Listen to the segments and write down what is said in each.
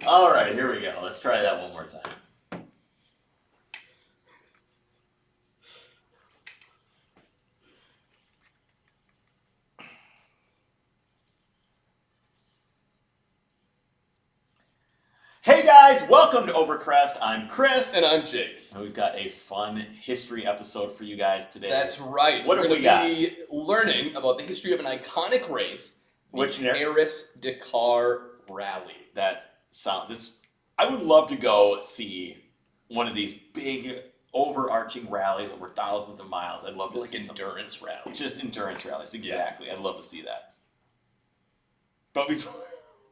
All right, here we go. Let's try that one more time. Hey guys, welcome to Overcrest. I'm Kris. And I'm Jake. And we've got a fun history episode for you guys today. That's right. What have we got? We're going to be learning about the history of an iconic race, the Paris Dakar Rally. I would love to go see one of these big overarching rallies over thousands of miles. I'd love to see endurance rallies. Just endurance rallies, exactly. Yes. I'd love to see that. But before...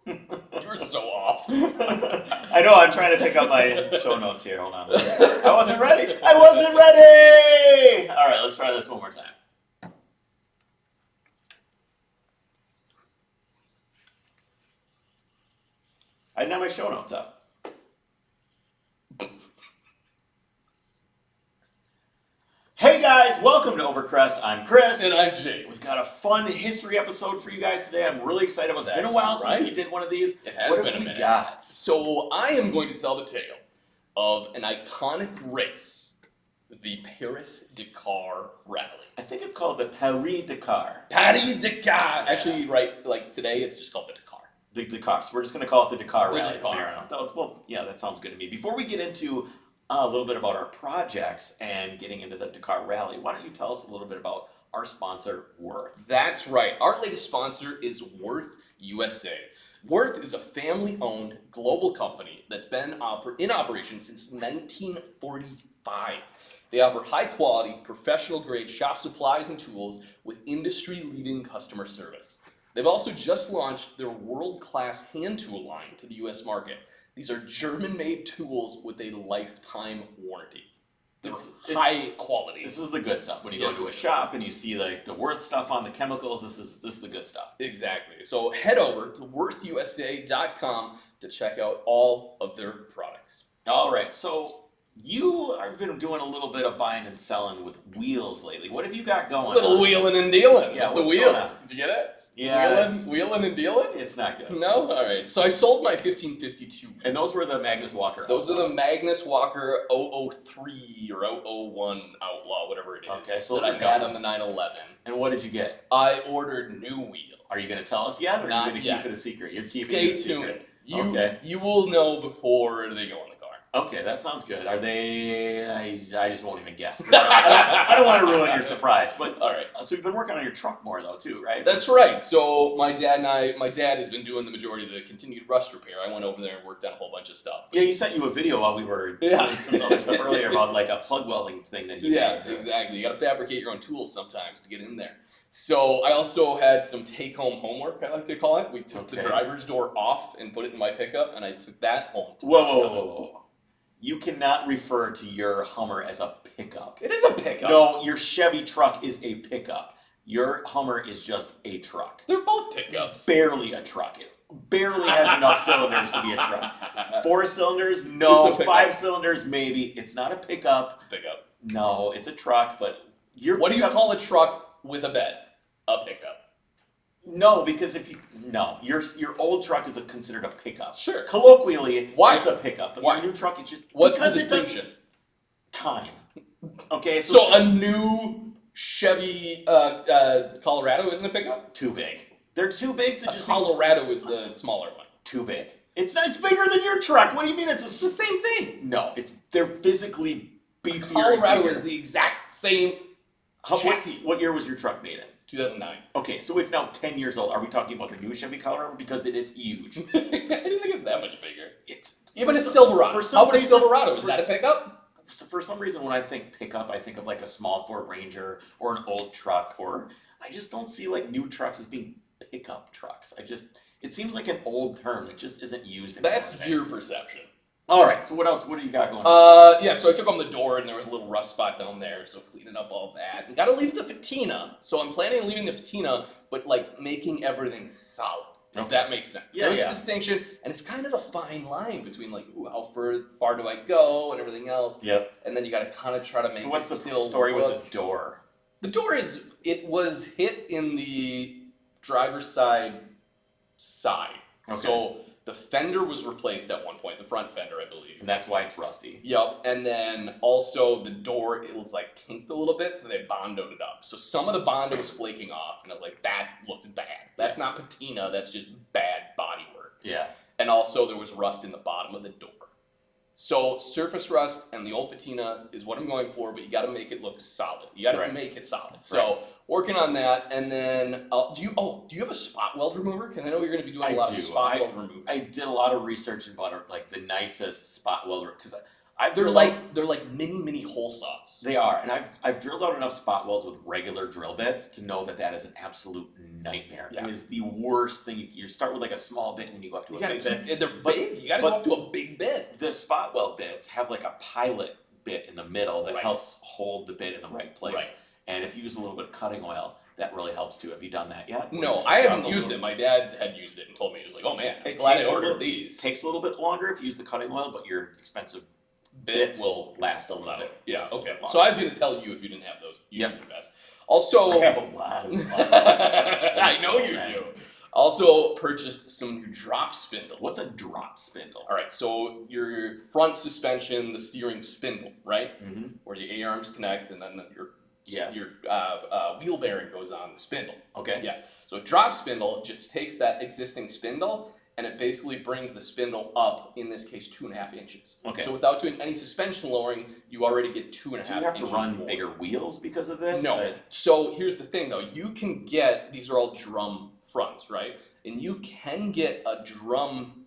You were so off. I know, I'm trying to pick up my show notes here. Hold on. I wasn't ready. All right, let's try this one more time. I didn't have my show notes up. Hey guys, welcome to Overcrest. I'm Kris. And I'm Jake. We've got a fun history episode for you guys today. I'm really excited. It's been a while since we did one of these. It has been a minute. Got? So I am going to tell the tale of an iconic race, the Paris Dakar Rally. I think it's called the Paris Dakar. Paris Dakar. Actually, right, like today, it's just called the Dakar. The Dakar. So we're just going to call it the Dakar Rally. Dakar. Well, yeah, that sounds good to me. Before we get into a little bit about our projects and getting into the Dakar Rally, why don't you tell us a little bit about our sponsor, Worth? That's right. Our latest sponsor is Worth USA. Worth is a family-owned global company that's been in operation since 1945. They offer high-quality, professional-grade shop supplies and tools with industry-leading customer service. They've also just launched their world-class hand tool line to the U.S. market. These are German-made tools with a lifetime warranty. They're high quality. This is the good stuff. When you go to a shop and you see like the Worth stuff on the chemicals, this is the good stuff. Exactly. So head over to worthusa.com to check out all of their products. All right. So you have been doing a little bit of buying and selling with wheels lately. What have you got going on? Little wheeling and dealing. Yeah, with the wheels. Did you get it? Yeah. Wheeling and dealing? It's not good. No? All right. So I sold my 1552. And those were the Magnus Walker. Those are the Magnus Walker 003 or 001 Outlaw, whatever it is. Okay, so that I had on the 911. And what did you get? I ordered new wheels. Are you going to tell us yet, or are you going to keep it a secret? You're keeping it a secret. Stay tuned. You will know before they go on the car. Okay, that sounds good. Are they... I just won't even guess. I don't want to ruin your surprise. But all right. So you've been working on your truck more, though, too, right? That's right. So my dad has been doing the majority of the continued rust repair. I went over there and worked on a whole bunch of stuff. Yeah, he sent you a video while we were doing some other stuff earlier about like a plug welding thing that he made. Yeah, exactly. You got to fabricate your own tools sometimes to get in there. So I also had some take-home homework, I like to call it. We took the driver's door off and put it in my pickup, and I took that home. Whoa. You cannot refer to your Hummer as a pickup. It is a pickup. No, your Chevy truck is a pickup. Your Hummer is just a truck. They're both pickups. Barely a truck. It barely has enough cylinders to be a truck. 4 cylinders? No. 5 cylinders? Maybe. It's not a pickup. It's a pickup. No, it's a truck, but what do you call a truck with a bed? A pickup. No, because your old truck is considered a pickup. Sure. Colloquially, it's a pickup. But your new truck is just... What's the distinction? Time. Okay, so a new Chevy Colorado isn't a pickup? Too big. They're too big to just... Colorado is the smaller one. Too big. It's bigger than your truck. What do you mean? It's the same thing. No, they're physically beefier. Colorado is the exact same chassis. What year was your truck made in? 2009. Okay, so it's now 10 years old. Are we talking about the new Chevy Colorado? Because it is huge. I didn't think it's that much bigger. It's even a Silverado. How about a Silverado? Is that a pickup? For some reason, when I think pickup, I think of like a small Ford Ranger or an old truck. Or I just don't see like new trucks as being pickup trucks. It seems like an old term that just isn't used anymore. That's your perception. All right, so what else? What do you got going on? So I took on the door and there was a little rust spot down there, so cleaning up all that. And got to leave the patina. So I'm planning on leaving the patina, but like making everything solid. If that makes sense. Yeah, There's a distinction, and it's kind of a fine line between like, ooh, how far do I go and everything else. Yep. And then you got to kind of try to make it still. So what's the story with this door? The door it was hit in the driver's side. Okay. So The fender was replaced at one point, the front fender, I believe. And that's why it's rusty. Yep, and then also the door, it was like kinked a little bit, so they bondoed it up. So some of the Bondo was flaking off, and I was like, that looked bad. That's not patina, that's just bad bodywork. Yeah. And also there was rust in the bottom of the door. So surface rust and the old patina is what I'm going for, but you got to make it look solid. You got to make it solid. So working on that, and then do you have a spot weld remover? Because I know you're going to be doing a lot of spot weld remover. I did a lot of research about like the nicest spot welder because they're like mini hole saws. They are, and I've drilled out enough spot welds with regular drill bits to know that is an absolute nightmare. Yeah. It is the worst thing. You start with like a small bit and then you go up to a big bit. They're big. You got to go up to a big bit. The spot weld bits have like a pilot bit in the middle that helps hold the bit in the right place. Right. And if you use a little bit of cutting oil, that really helps too. Have you done that yet? No, I haven't used it. My dad had used it and told me, he was like, oh man, I'm glad I ordered these. It takes a little bit longer if you use the cutting oil, but your expensive bits will last a little bit. Yeah, okay. So I was going to tell you if you didn't have those. You did the best. Also, I have a lot. I know you do. Also purchased some new drop spindle. What's a drop spindle? All right, so your front suspension, the steering spindle, right? Mm-hmm. Where the A-arms connect and then your wheel bearing goes on the spindle. Okay. Yes. So a drop spindle just takes that existing spindle and it basically brings the spindle up, in this case, 2.5 inches. Okay. So without doing any suspension lowering, you already get 2.5 inches. Do you have to run more. bigger wheels because of this? No. So here's the thing, though. You can get, these are all drum fronts, right? And you can get a drum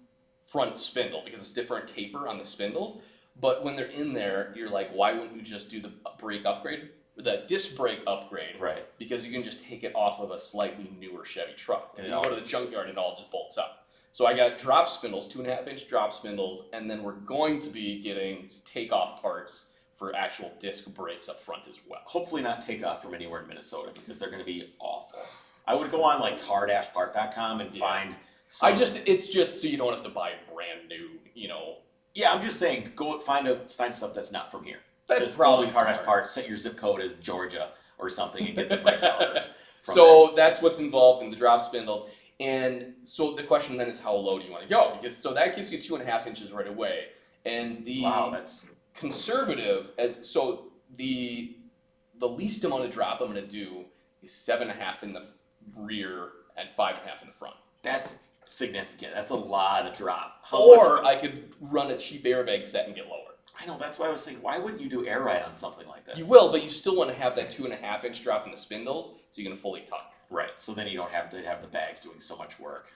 front spindle because it's different taper on the spindles. But when they're in there, you're like, why wouldn't you just do the brake upgrade? The disc brake upgrade, right? Because you can just take it off of a slightly newer Chevy truck, and you go to the junkyard and it all just bolts up. So I got drop spindles, 2.5-inch drop spindles, and then we're going to be getting takeoff parts for actual disc brakes up front as well. Hopefully not takeoff from anywhere in Minnesota because they're going to be awful. I would go on like car-part.com and find. It's just so you don't have to buy brand new, Yeah, I'm just saying, go find stuff that's not from here. That's just probably car-part. Set your zip code as Georgia or something and get the brake calipers. So that's what's involved in the drop spindles. And so the question then is how low do you want to go? Because so that gives you 2.5 inches right away. And that's conservative the least amount of drop I'm going to do is 7.5 in the rear and 5.5 in the front. That's significant. That's a lot of drop. I could run a cheap airbag set and get lower. I know, that's why I was thinking, why wouldn't you do air ride on something like this? You will, but you still want to have that 2.5-inch drop in the spindles so you can fully tuck. Right, so then you don't have to have the bags doing so much work.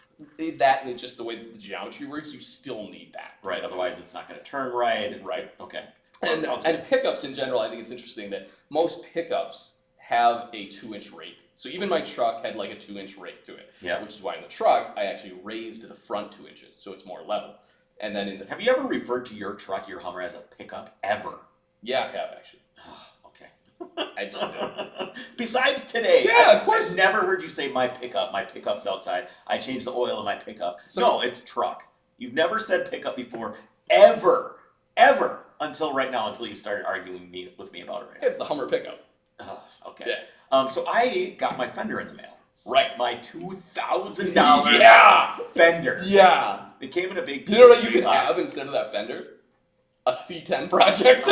That and just the way the geometry works, you still need that. Right, otherwise it's not going to turn right. Right. Okay. And pickups in general, I think it's interesting that most pickups have a 2-inch rake. So even my truck had like a 2-inch rake to it. Yeah. Which is why in the truck, I actually raised the front 2 inches so it's more level. And then have you ever referred to your truck, your Hummer, as a pickup ever? Yeah, I have actually. Okay. I just did. Besides today. Yeah, of course. I've never heard you say my pickup's outside. I changed the oil in my pickup. No, it's truck. You've never said pickup before, ever, until right now, until you started arguing with me about it. It's the Hummer pickup. Okay. Yeah. So I got my fender in the mail. Right. My $2,000 fender. Yeah. It came in a big piece. You know what you could have instead of that fender? A C10 project.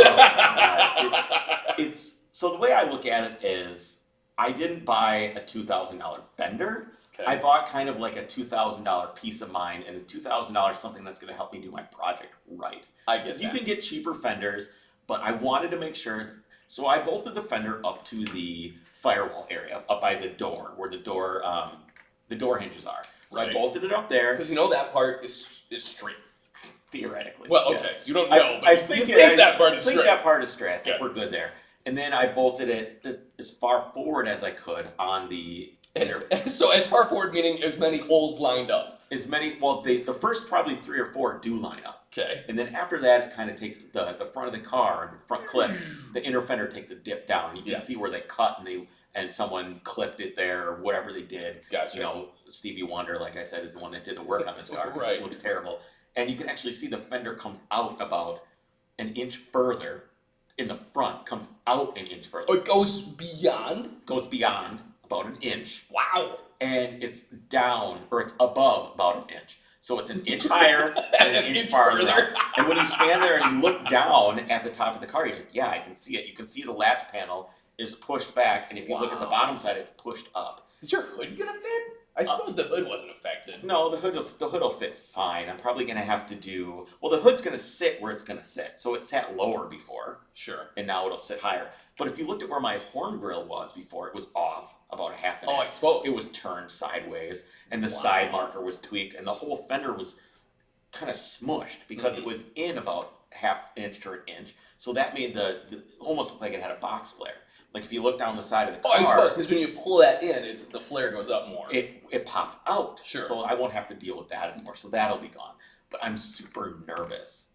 So the way I look at it is, I didn't buy a $2,000 fender. Okay. I bought kind of like a $2,000 peace of mind and a $2,000 something that's going to help me do my project right. I guess you can get cheaper fenders, but I wanted to make sure. So I bolted the fender up to the firewall area, up by the door, where the door hinges are. So I bolted it up there. Because that part is straight. Theoretically. Well, okay, yeah. so you don't know, but I think that part is straight. I think that part is straight. I think we're good there. And then I bolted it as far forward as I could on the So as far forward meaning as many holes lined up. The first probably 3 or 4 do line up. Okay. And then after that, it kind of takes the front of the car, the front clip, the inner fender takes a dip down. You can see where they cut and someone clipped it there or whatever they did. Gotcha. Stevie Wonder, like I said, is the one that did the work on this car. Right. It looks terrible. And you can actually see the fender comes out about an inch further in the front, comes out an inch further. Oh, it goes beyond? Goes beyond about an inch. Wow. And it's down, or it's above about an inch. So it's an inch higher and an inch farther further. up. And when you stand there and you look down at the top of the car, you're like, yeah, I can see it. You can see the latch panel is pushed back, and if you look at the bottom side, it's pushed up. Is your hood gonna fit? I suppose the hood wasn't affected. No, the hood will fit fine. I'm probably gonna have to do well. The hood's gonna sit where it's gonna sit, so it sat lower before, Sure. and now it'll sit higher. But if you looked at where my horn grill was before, it was off about a half an inch. I suppose. It was turned sideways, and the Wow. side marker was tweaked, and the whole fender was kind of smushed because it was in about half inch to an inch. So that made the almost look like it had a box flare. Like if you look down the side of the car, I suppose because when you pull that in, the flare goes up more. it popped out. Sure. So I won't have to deal with that anymore. So that'll be gone. But I'm super nervous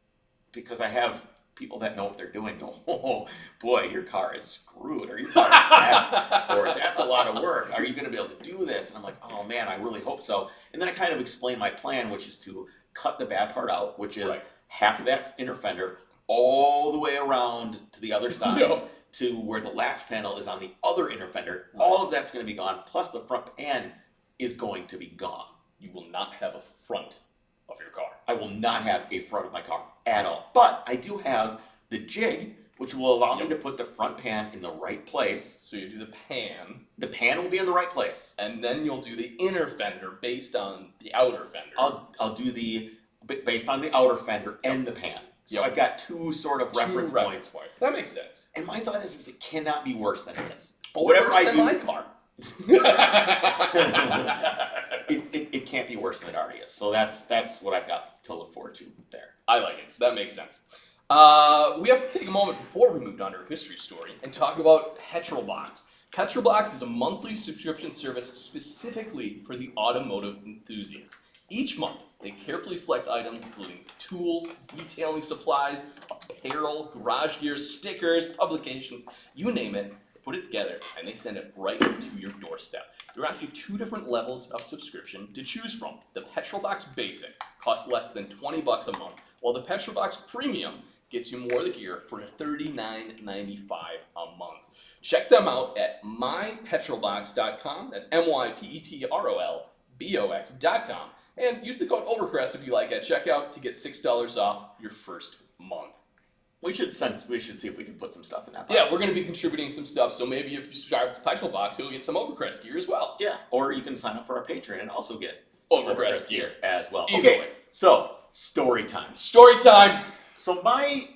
because I have people that know what they're doing go, oh boy, your car is screwed, or your car is effed, or that's a lot of work. Are you going to be able to do this? And I'm like, oh man, I really hope so. And then I kind of explain my plan, which is to cut the bad part out, which is half of that inner fender all the way around to the other side. Yep. To where the latch panel is on the other inner fender. All of that's going to be gone, plus the front pan is going to be gone. You will not have a front of your car. I will not have a front of my car at all. But I do have the jig, which will allow me to put the front pan in the right place. So you do the pan. The pan will be in the right place. And then you'll do the inner fender based on the outer fender. I'll do based on the outer fender and the pan. So I've got two sort of reference points. That makes sense. And my thought is it cannot be worse than it is. Whatever I do, my car. it can't be worse than it already is. So that's what I've got to look forward to there. I like it. That makes sense. We have to take a moment before we move on to our history story and talk about Petrolbox. Petrolbox is a monthly subscription service specifically for the automotive enthusiast. Each month, they carefully select items including tools, detailing supplies, apparel, garage gear, stickers, publications, you name it. They put it together and they send it right to your doorstep. There are actually two different levels of subscription to choose from. The Petrolbox Basic costs less than $20 a month, while the Petrolbox Premium gets you more of the gear for $39.95 a month. Check them out at mypetrolbox.com. That's mypetrolbox.com. And use the code OVERCREST if you like at checkout to get $6 off your first month. We should see if we can put some stuff in that box. Yeah, we're going to be contributing some stuff, so maybe if you subscribe to Petrolbox, you'll get some Overcrest gear as well. Yeah, or you can sign up for our Patreon and also get some Overcrest gear as well. Either Okay, way. so story time. Story time. So my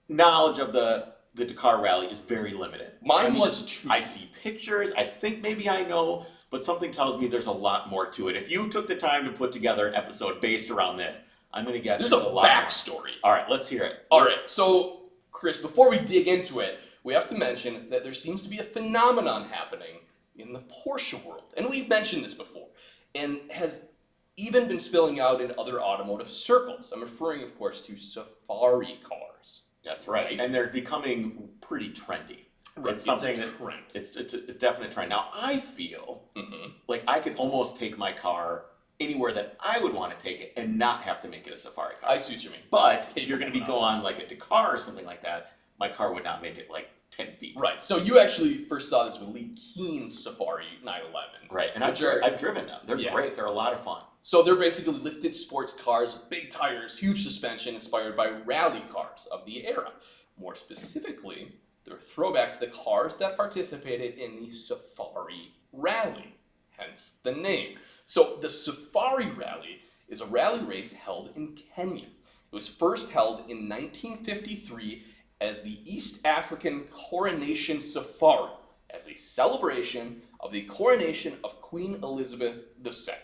knowledge of the Dakar Rally is very limited. Mine was too. I see pictures. I think maybe I know, but something tells me there's a lot more to it. If you took the time to put together an episode based around this, I'm going to guess There's a lot backstory. more. All right, let's hear it. All right, so Chris, before we dig into it, we have to mention that there seems to be a phenomenon happening in the Porsche world. And we've mentioned this before, and has even been spilling out in other automotive circles. I'm referring, of course, to safari cars. That's right. And they're becoming pretty trendy. Right. It's something a that's trend. It's definitely a trend. Now I feel like I could almost take my car anywhere that I would want to take it and not have to make it a safari car. I see what you mean. But if you're going to be going on like a Dakar or something like that, my car would not make it like 10 feet. Right. So you actually first saw this with Lee Keen's Safari 911s. Right. And I've driven them. They're great. They're a lot of fun. So they're basically lifted sports cars with big tires, huge suspension, inspired by rally cars of the era. More specifically, they're a throwback to the cars that participated in the Safari Rally, hence the name. So the Safari Rally is a rally race held in Kenya. It was first held in 1953 as the East African Coronation Safari, as a celebration of the coronation of Queen Elizabeth II.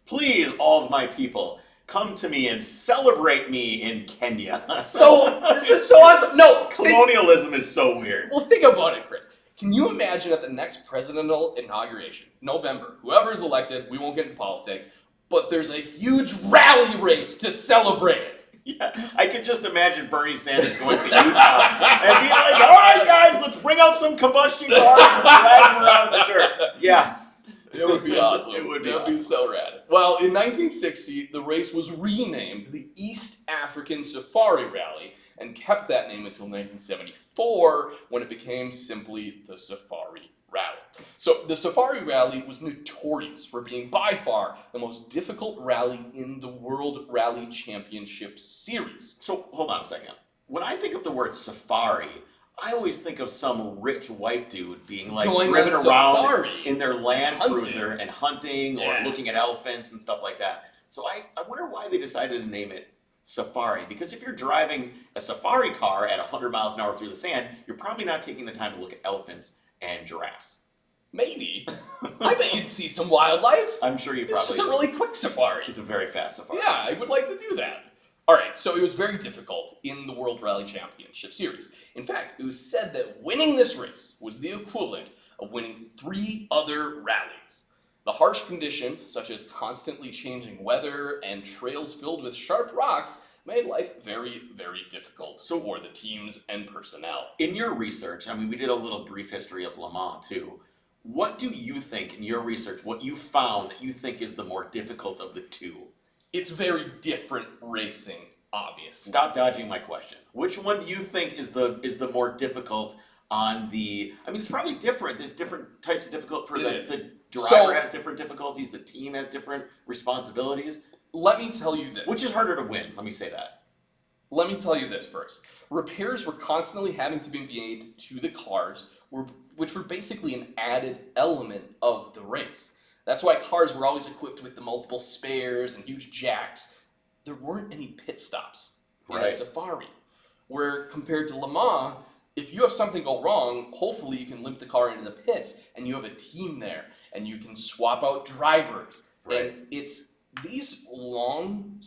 Please, all of my people, come to me and celebrate me in Kenya. So, this is so awesome. No, colonialism is so weird. Well, think about it, Chris. Can you imagine at the next presidential inauguration, November, whoever's elected, we won't get into politics, but there's a huge rally race to celebrate it. Yeah, I could just imagine Bernie Sanders going to Utah and being like, all right, guys, let's bring out some combustion cars and drag them around in the dirt. Yes. It would be awesome. It would be That'd be so rad. Well, in 1960, the race was renamed the East African Safari Rally and kept that name until 1974 when it became simply the Safari Rally. So the Safari Rally was notorious for being by far the most difficult rally in the World Rally Championship Series. So hold on a second. When I think of the word safari, I always think of some rich white dude being like Going driven on around safari, in their Land hunting. Cruiser and hunting or Yeah. looking at elephants and stuff like that. So I wonder why they decided to name it safari. Because if you're driving a safari car at 100 miles an hour through the sand, you're probably not taking the time to look at elephants and giraffes. Maybe. I bet you'd see some wildlife. I'm sure you It's probably just a really quick safari. It's a very fast safari. Yeah, I would like to do that. All right, so it was very difficult in the World Rally Championship Series. In fact, it was said that winning this race was the equivalent of winning 3 other rallies. The harsh conditions, such as constantly changing weather and trails filled with sharp rocks, made life very, very difficult for the teams and personnel. In your research, I mean, we did a little brief history of Le Mans too. What do you think in your research, what you found that you think is the more difficult of the two? It's very different racing, obviously. Stop dodging my question. Which one do you think is the more difficult on the... I mean, it's probably different. There's different types of difficult for the driver has different difficulties, the team has different responsibilities. Let me tell you this. Which is harder to win? Let me say that. Let me tell you this first. Repairs were constantly having to be made to the cars, which were basically an added element of the race. That's why cars were always equipped with the multiple spares and huge jacks. There weren't any pit stops in a Safari. Where compared to Le Mans, if you have something go wrong, hopefully you can limp the car into the pits and you have a team there and you can swap out drivers. Right. And it's these long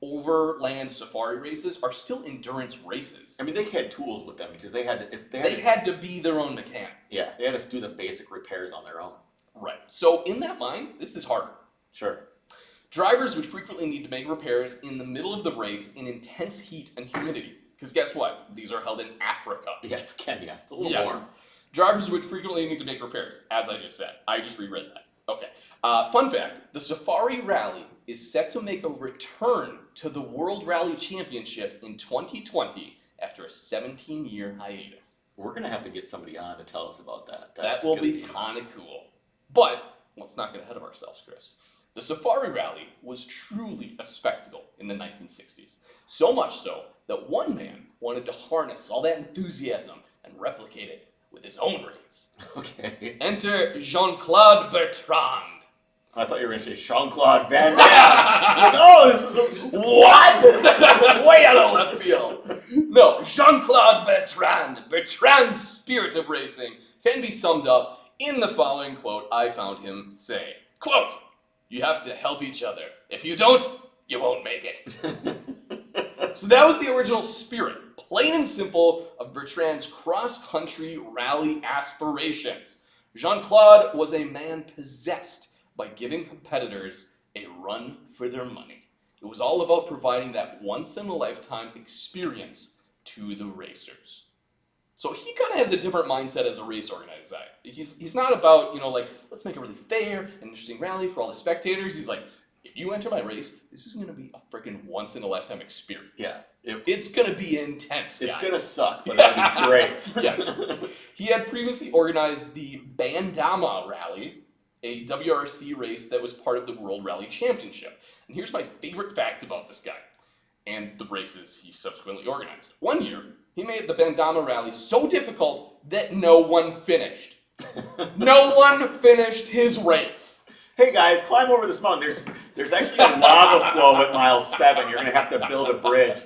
overland safari races are still endurance races. I mean, they had tools with them because they had to... They had to be their own mechanic. Yeah, they had to do the basic repairs on their own. Right. So in that mind, this is harder. Sure. Drivers would frequently need to make repairs in the middle of the race in intense heat and humidity. Because guess what? These are held in Africa. Yeah, it's Kenya. It's a little warm. Drivers would frequently need to make repairs, as I just said. I just reread that. Okay. Fun fact, the Safari Rally is set to make a return to the World Rally Championship in 2020 after a 17-year hiatus. We're going to have to get somebody on to tell us about that. That will be kind of cool. But let's not get ahead of ourselves, Chris. The Safari Rally was truly a spectacle in the 1960s. So much so that one man wanted to harness all that enthusiasm and replicate it with his own race. Okay. Enter Jean-Claude Bertrand. I thought you were going to say Jean-Claude Van Damme. Like, oh, this is what? Way out of left field. No, Jean-Claude Bertrand. Bertrand's spirit of racing can be summed up in the following quote I found him say. Quote, "You have to help each other. If you don't, you won't make it." So that was the original spirit, plain and simple, of Bertrand's cross-country rally aspirations. Jean-Claude was a man possessed by giving competitors a run for their money. It was all about providing that once-in-a-lifetime experience to the racers. So he kind of has a different mindset as a race organizer. He's not about, like, let's make a really fair and interesting rally for all the spectators. He's like, if you enter my race, this is going to be a freaking once-in-a-lifetime experience. Yeah. It's going to be intense, guys. It's going to suck, but it'll be great. Yes. He had previously organized the Bandama Rally, a WRC race that was part of the World Rally Championship. And here's my favorite fact about this guy and the races he subsequently organized. One year, he made the Bandama Rally so difficult that no one finished. No one finished his race. Hey guys, climb over this mountain. There's actually a lava flow at mile 7. You're going to have to build a bridge.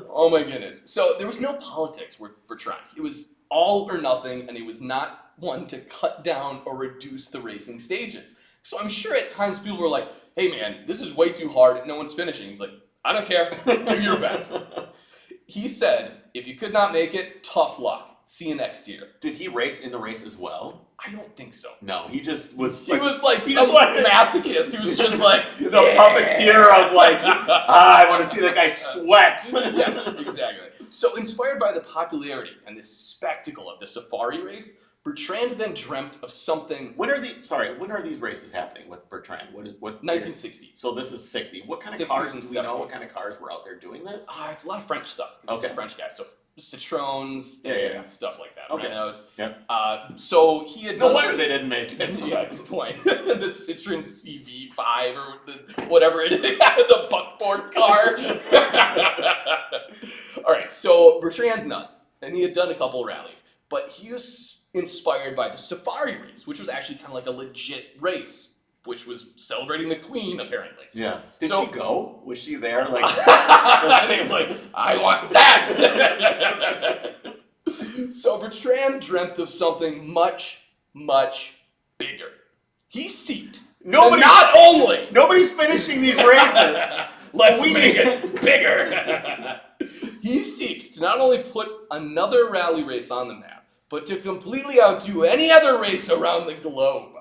Oh my goodness. So there was no politics with Bertrand. It was all or nothing, and he was not one to cut down or reduce the racing stages. So I'm sure at times people were like, hey man, this is way too hard. No one's finishing. He's like, I don't care. Do your best. He said, if you could not make it, tough luck. See you next year. Did he race in the race as well? I don't think so. No, he just was He was like some masochist who was just like the puppeteer of like, I want to see that guy sweat. Yes, exactly. So inspired by the popularity and the spectacle of the safari race, Bertrand then dreamt of something. When are these races happening with Bertrand? What? 1960. So this is 60. What kind of 60s cars and do we know? 70s. What kind of cars were out there doing this? It's a lot of French stuff. He's a French guy. So Citroens and stuff like that. Okay. Renaults. Yeah. So he had done. No wonder they didn't make it. Yeah, good point. The Citroen CV5 or whatever it is, the buckboard car. All right, so Bertrand's nuts, and he had done a couple rallies, but he was inspired by the Safari race, which was actually kind of like a legit race, which was celebrating the Queen, apparently. Yeah. Did she go? Was she there? Like, I think it's like, I want that. So Bertrand dreamt of something much, much bigger. He seeked. Nobody's finishing these races. Let's make it bigger. He seeked to not only put another rally race on the map, but to completely outdo any other race around the globe.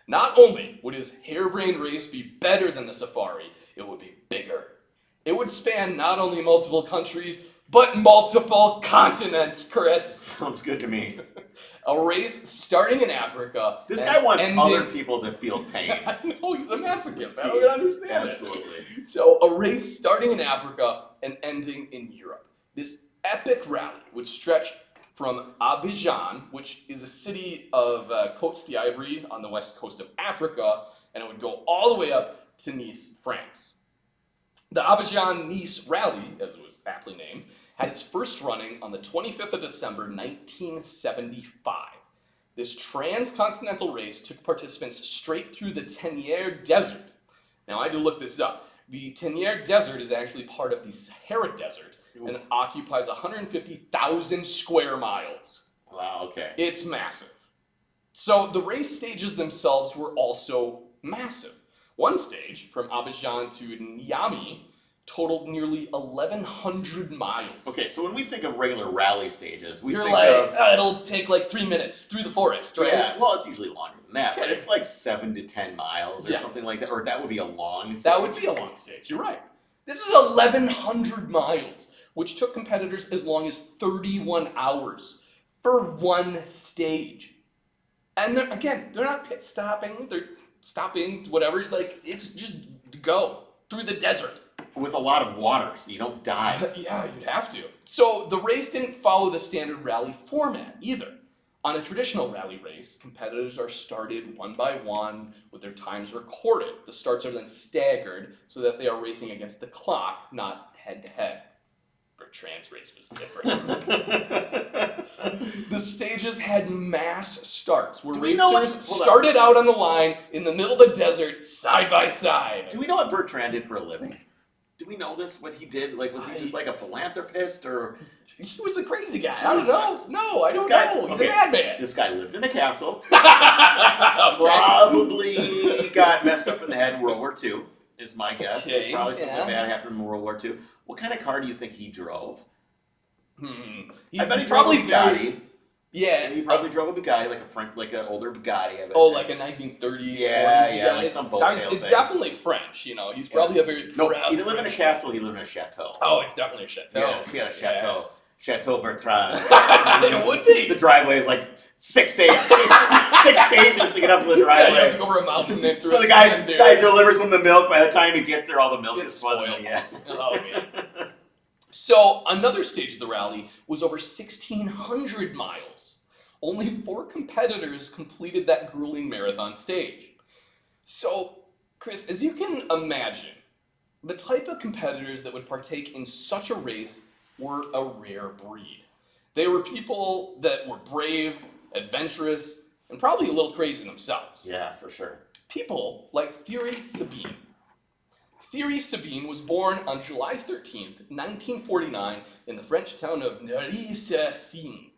Not only would his harebrained race be better than the Safari, it would be bigger. It would span not only multiple countries, but multiple continents, Kris. Sounds good to me. A race starting in Africa. This guy wants other people to feel pain. I know, he's a masochist. I don't understand Absolutely. it. So a race starting in Africa and ending in Europe. This epic rally would stretch from Abidjan, which is a city of Côte d'Ivoire on the west coast of Africa, and it would go all the way up to Nice, France. The Abidjan-Nice Rally, as it was aptly named, had its first running on the 25th of December, 1975. This transcontinental race took participants straight through the Tenière Desert. Now, I had to look this up. The Tenière Desert is actually part of the Sahara Desert, and it occupies 150,000 square miles. Wow, okay. It's massive. So the race stages themselves were also massive. One stage, from Abidjan to Niamey, totaled nearly 1,100 miles. Okay, so when we think of regular rally stages, You're like, it'll take like 3 minutes through the forest, right? Yeah, well, it's usually longer than that, but it's like 7 to 10 miles or something like that, or that would be a long stage. That would be a long stage, you're right. This is 1,100 miles, which took competitors as long as 31 hours for one stage. And they're not pit stopping, they're stopping, whatever, like, it's just go through the desert. With a lot of water, so you don't die. Yeah, you'd have to. So the race didn't follow the standard rally format either. On a traditional rally race, competitors are started one by one with their times recorded. The starts are then staggered so that they are racing against the clock, not head to head. Bertrand's race was different. The stages had mass starts where racers started out on the line in the middle of the desert, side by side. Do we know what Bertrand did for a living? Do we know this, what he did? Like, was he just like a philanthropist, or? He was a crazy guy. I don't know. No, I don't know. He's a madman. This guy lived in a castle. Probably got messed up in the head in World War II, is my guess. There's probably something bad happened in World War II. What kind of car do you think he drove? I bet he drove a Bugatti. Yeah, he probably drove a Bugatti, like an older Bugatti. Like a 1930s. Yeah, like some boat tail thing. It's definitely French, you know. He's probably a very proud he didn't live in a castle, he lived in a chateau. Oh, it's definitely a chateau. Yeah, he had a chateau. Yes. Chateau Bertrand. It would be. The driveway is like 6 stages to get up to the driveway. Yeah, you have to go over a mountain and through so the guy delivers him the milk. By the time he gets there, all the milk is spoiled. Yeah. Oh, man. So another stage of the rally was over 1,600 miles. Only 4 competitors completed that grueling marathon stage. So, Kris, as you can imagine, the type of competitors that would partake in such a race were a rare breed. They were people that were brave, adventurous, and probably a little crazy themselves. Yeah, for sure. People like Thierry Sabine. Thierry Sabine was born on July 13th, 1949, in the French town of Neuilly-sur-Seine.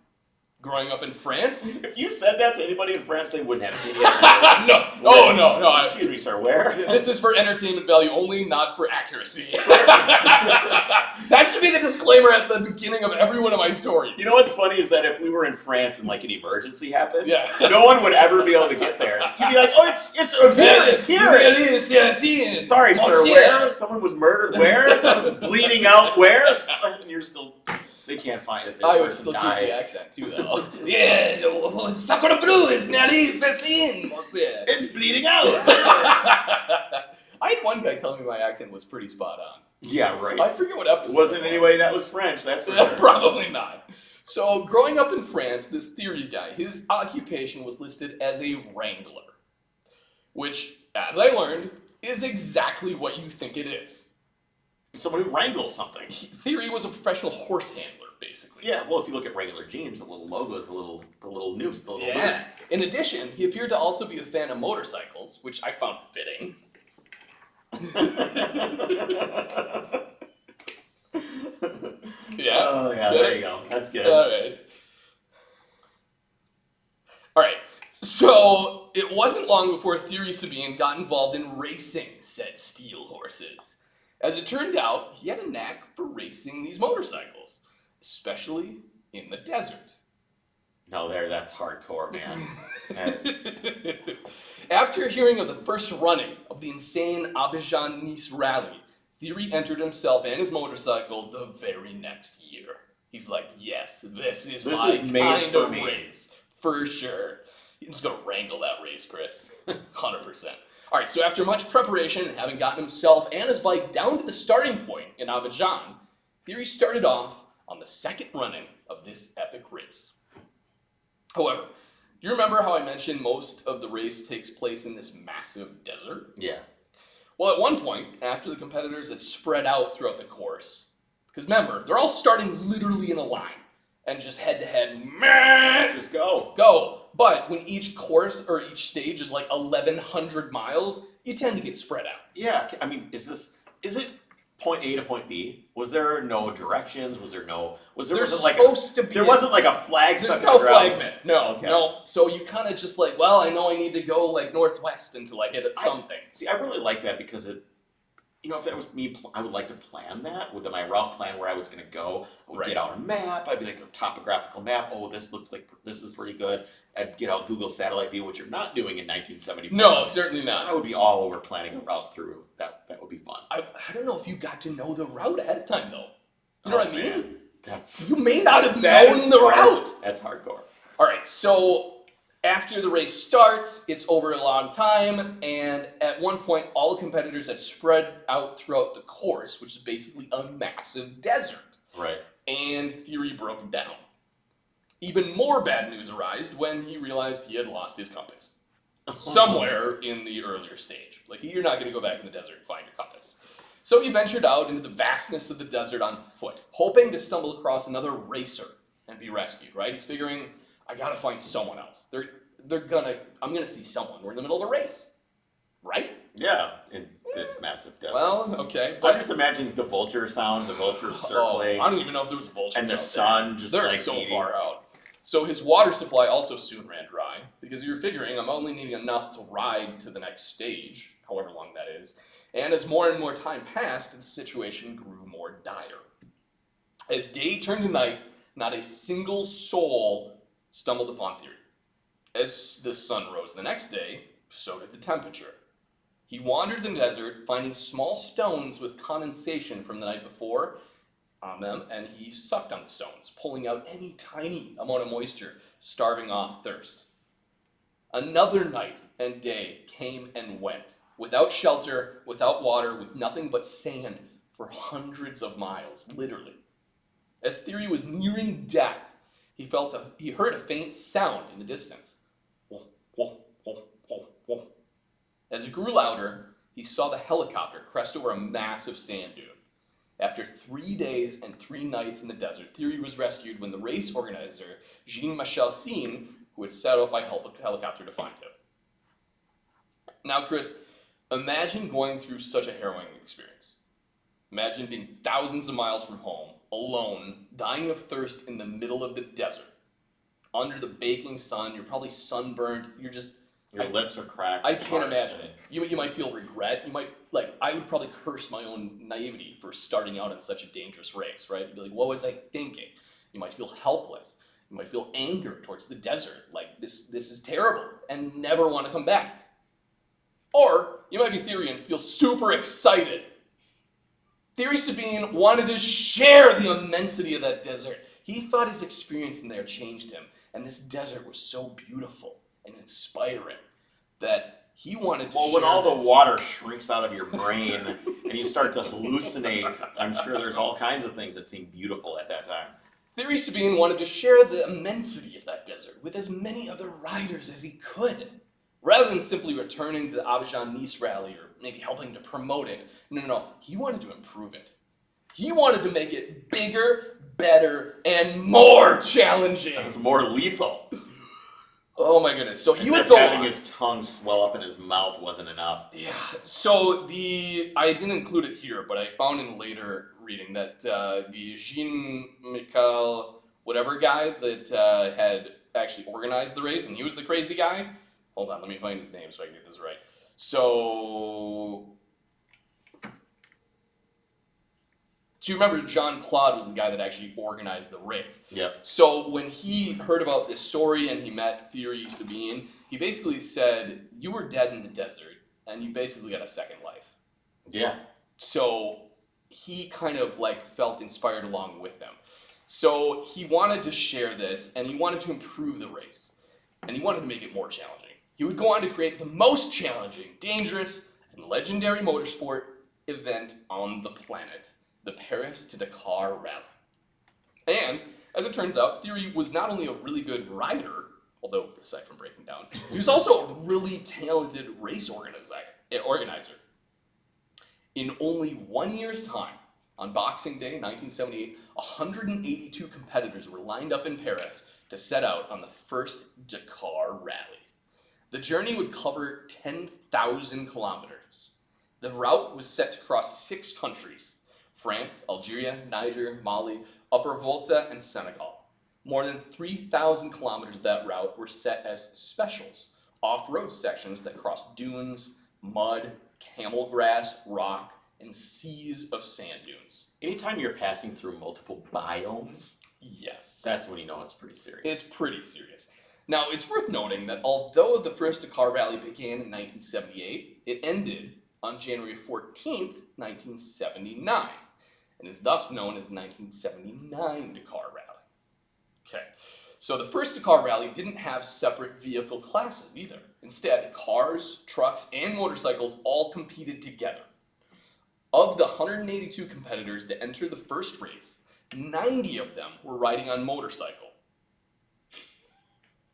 Growing up in France? If you said that to anybody in France, they wouldn't have any idea. No. Excuse me, sir, where? This is for entertainment value only, not for accuracy. That should be the disclaimer at the beginning of every one of my stories. You know what's funny is that if we were in France and like an emergency happened, no one would ever be able to get there. You'd be like, oh, it's here. Sorry, sir, where? Someone was murdered where? Someone's bleeding out where? And you're still... They can't find it. I would still keep the accent too, though. Yeah, Sakura Blue is nariz así, você. It's bleeding out. I had one guy tell me my accent was pretty spot on. Yeah, right. I forget what episode. It wasn't anyway that was French, that's for sure. Probably not. So, growing up in France, this theory guy, his occupation was listed as a wrangler. Which, as I learned, is exactly what you think it is. Someone who wrangles something. Theory was a professional horse handler, basically. Yeah, well, if you look at regular jeans, the little logo is the little noose, the little Yeah. In addition, he appeared to also be a fan of motorcycles, which I found fitting. Yeah. Oh, yeah, there you go. That's good. All right. So, it wasn't long before Thierry Sabine got involved in racing said steel horses. As it turned out, he had a knack for racing these motorcycles, especially in the desert. No, that's hardcore, man. After hearing of the first running of the insane Abidjan-Nice rally, Thierry entered himself and his motorcycle the very next year. He's like, yes, this is my kind of race, for sure. He's just gonna wrangle that race, Kris. 100%. All right, so after much preparation and having gotten himself and his bike down to the starting point in Abidjan, Thierry started off on the second running of this epic race. However, do you remember how I mentioned most of the race takes place in this massive desert? Yeah. Well, at one point, after the competitors had spread out throughout the course, because remember, they're all starting literally in a line and just head to head, just go. But when each course or each stage is like 1,100 miles, you tend to get spread out. Yeah, I mean, is it point A to point B? Was there no directions? Was there wasn't like a flag stuck in the ground? There's no flag man. No, Okay. no. So you kind of just like, well, I know I need to go like northwest until I hit at something. See, I really like that because if that was me, I would like to plan that with my route plan where I was going to go. I would get out a map. I'd be like a topographical map. Oh, this looks like this is pretty good. I'd get out Google Satellite View, which you're not doing in 1974. No, certainly not. I would be all over planning a route through. That would be fun. I don't know if you got to know the route ahead of time though. You know what I mean? Man. You may not have known the route. That's hardcore. All right, so after the race starts, it's over a long time, and at one point, all the competitors had spread out throughout the course, which is basically a massive desert. Right. And Thierry broke down. Even more bad news arose when he realized he had lost his compass. Somewhere in the earlier stage. Like, you're not going to go back in the desert and find your compass. So he ventured out into the vastness of the desert on foot, hoping to stumble across another racer and be rescued, right? He's figuring, I gotta find someone else. I'm gonna see someone. We're in the middle of a race, right? Yeah, in this massive desert. Well, okay. I'm just imagining the vulture sound, the vultures circling. I don't even know if there was a vulture. And the sun just they're like so eating. far out. So his water supply also soon ran dry because you're figuring I'm only needing enough to ride to the next stage, however long that is. And as more and more time passed, the situation grew more dire. As day turned to night, not a single soul stumbled upon Thierry. As the sun rose the next day, so did the temperature. He wandered the desert, finding small stones with condensation from the night before on them, and he sucked on the stones, pulling out any tiny amount of moisture, starving off thirst. Another night and day came and went, without shelter, without water, with nothing but sand for hundreds of miles, literally. As Thierry was nearing death, he heard a faint sound in the distance. Whoa, whoa, whoa, whoa, whoa. As it grew louder, he saw the helicopter crest over a massive sand dune. After 3 days and 3 nights in the desert, Thierry was rescued when the race organizer, Jean-Michel Seen, who had set out by helicopter to find him. Now, Kris, imagine going through such a harrowing experience. Imagine being thousands of miles from home, alone, dying of thirst in the middle of the desert. Under the baking sun, you're probably sunburned, Your lips are cracked. I can't imagine it. You might feel regret. I would probably curse my own naivety for starting out in such a dangerous race, right? You'd be like, what was I thinking? You might feel helpless. You might feel anger towards the desert. Like, this is terrible, and never want to come back. Or, you might be Thierry and feel super excited Thierry Sabine wanted to share the immensity of that desert. He thought his experience in there changed him, and this desert was so beautiful and inspiring that he wanted to share when all this. the water shrinks out of your brain and you start to hallucinate, I'm sure there's all kinds of things that seem beautiful at that time. Thierry Sabine wanted to share the immensity of that desert with as many other riders as he could. Rather than simply returning to the Abidjan-Nice rally or maybe helping to promote it, no. He wanted to improve it. He wanted to make it bigger, better, and more challenging. It was more lethal. Oh my goodness. So he would As go if having on. his tongue swell up in his mouth wasn't enough. Yeah. So I didn't include it here, but I found in later reading that the Jean-Michel whatever guy that had actually organized the race, and he was the crazy guy. Hold on, let me find his name so I can get this right. So you remember Jean-Claude was the guy that actually organized the race. Yep. So when he heard about this story and he met Thierry Sabine, he basically said, you were dead in the desert and you basically got a second life. Yeah. So he kind of like felt inspired along with them. So he wanted to share this and he wanted to improve the race and he wanted to make it more challenging. He would go on to create the most challenging, dangerous, and legendary motorsport event on the planet, the Paris Dakar Rally. And as it turns out, Thierry was not only a really good rider, although aside from breaking down, he was also a really talented race organizer. In only 1 year's time, on Boxing Day 1978, 182 competitors were lined up in Paris to set out on the first Dakar Rally. The journey would cover 10,000 kilometers. The route was set to cross 6 countries: France, Algeria, Niger, Mali, Upper Volta, and Senegal. More than 3,000 kilometers of that route were set as specials, off-road sections that crossed dunes, mud, camel grass, rock, and seas of sand dunes. Anytime you're passing through multiple biomes, Yes. that's when you know it's pretty serious. It's pretty serious. Now, it's worth noting that although the first Dakar Rally began in 1978, it ended on January 14th, 1979, and is thus known as the 1979 Dakar Rally. Okay, so the first Dakar Rally didn't have separate vehicle classes either. Instead, cars, trucks, and motorcycles all competed together. Of the 182 competitors that entered the first race, 90 of them were riding on motorcycle,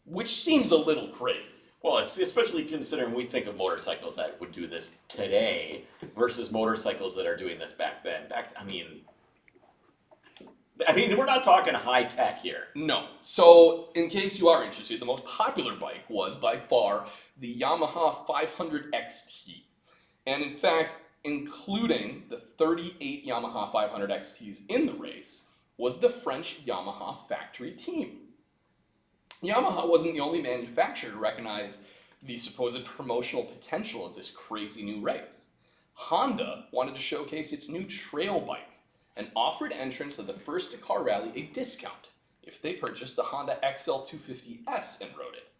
which seems a little crazy. Well, it's especially considering we think of motorcycles that would do this today versus motorcycles that are doing this back then. I mean, we're not talking high tech here. No. So, in case you are interested, the most popular bike was, by far, the Yamaha 500 XT. And in fact, including the 38 Yamaha 500 XTs in the race, was the French Yamaha factory team. Yamaha wasn't the only manufacturer to recognize the supposed promotional potential of this crazy new race. Honda wanted to showcase its new trail bike and offered entrants of the first Dakar Rally a discount if they purchased the Honda XL250S and rode it.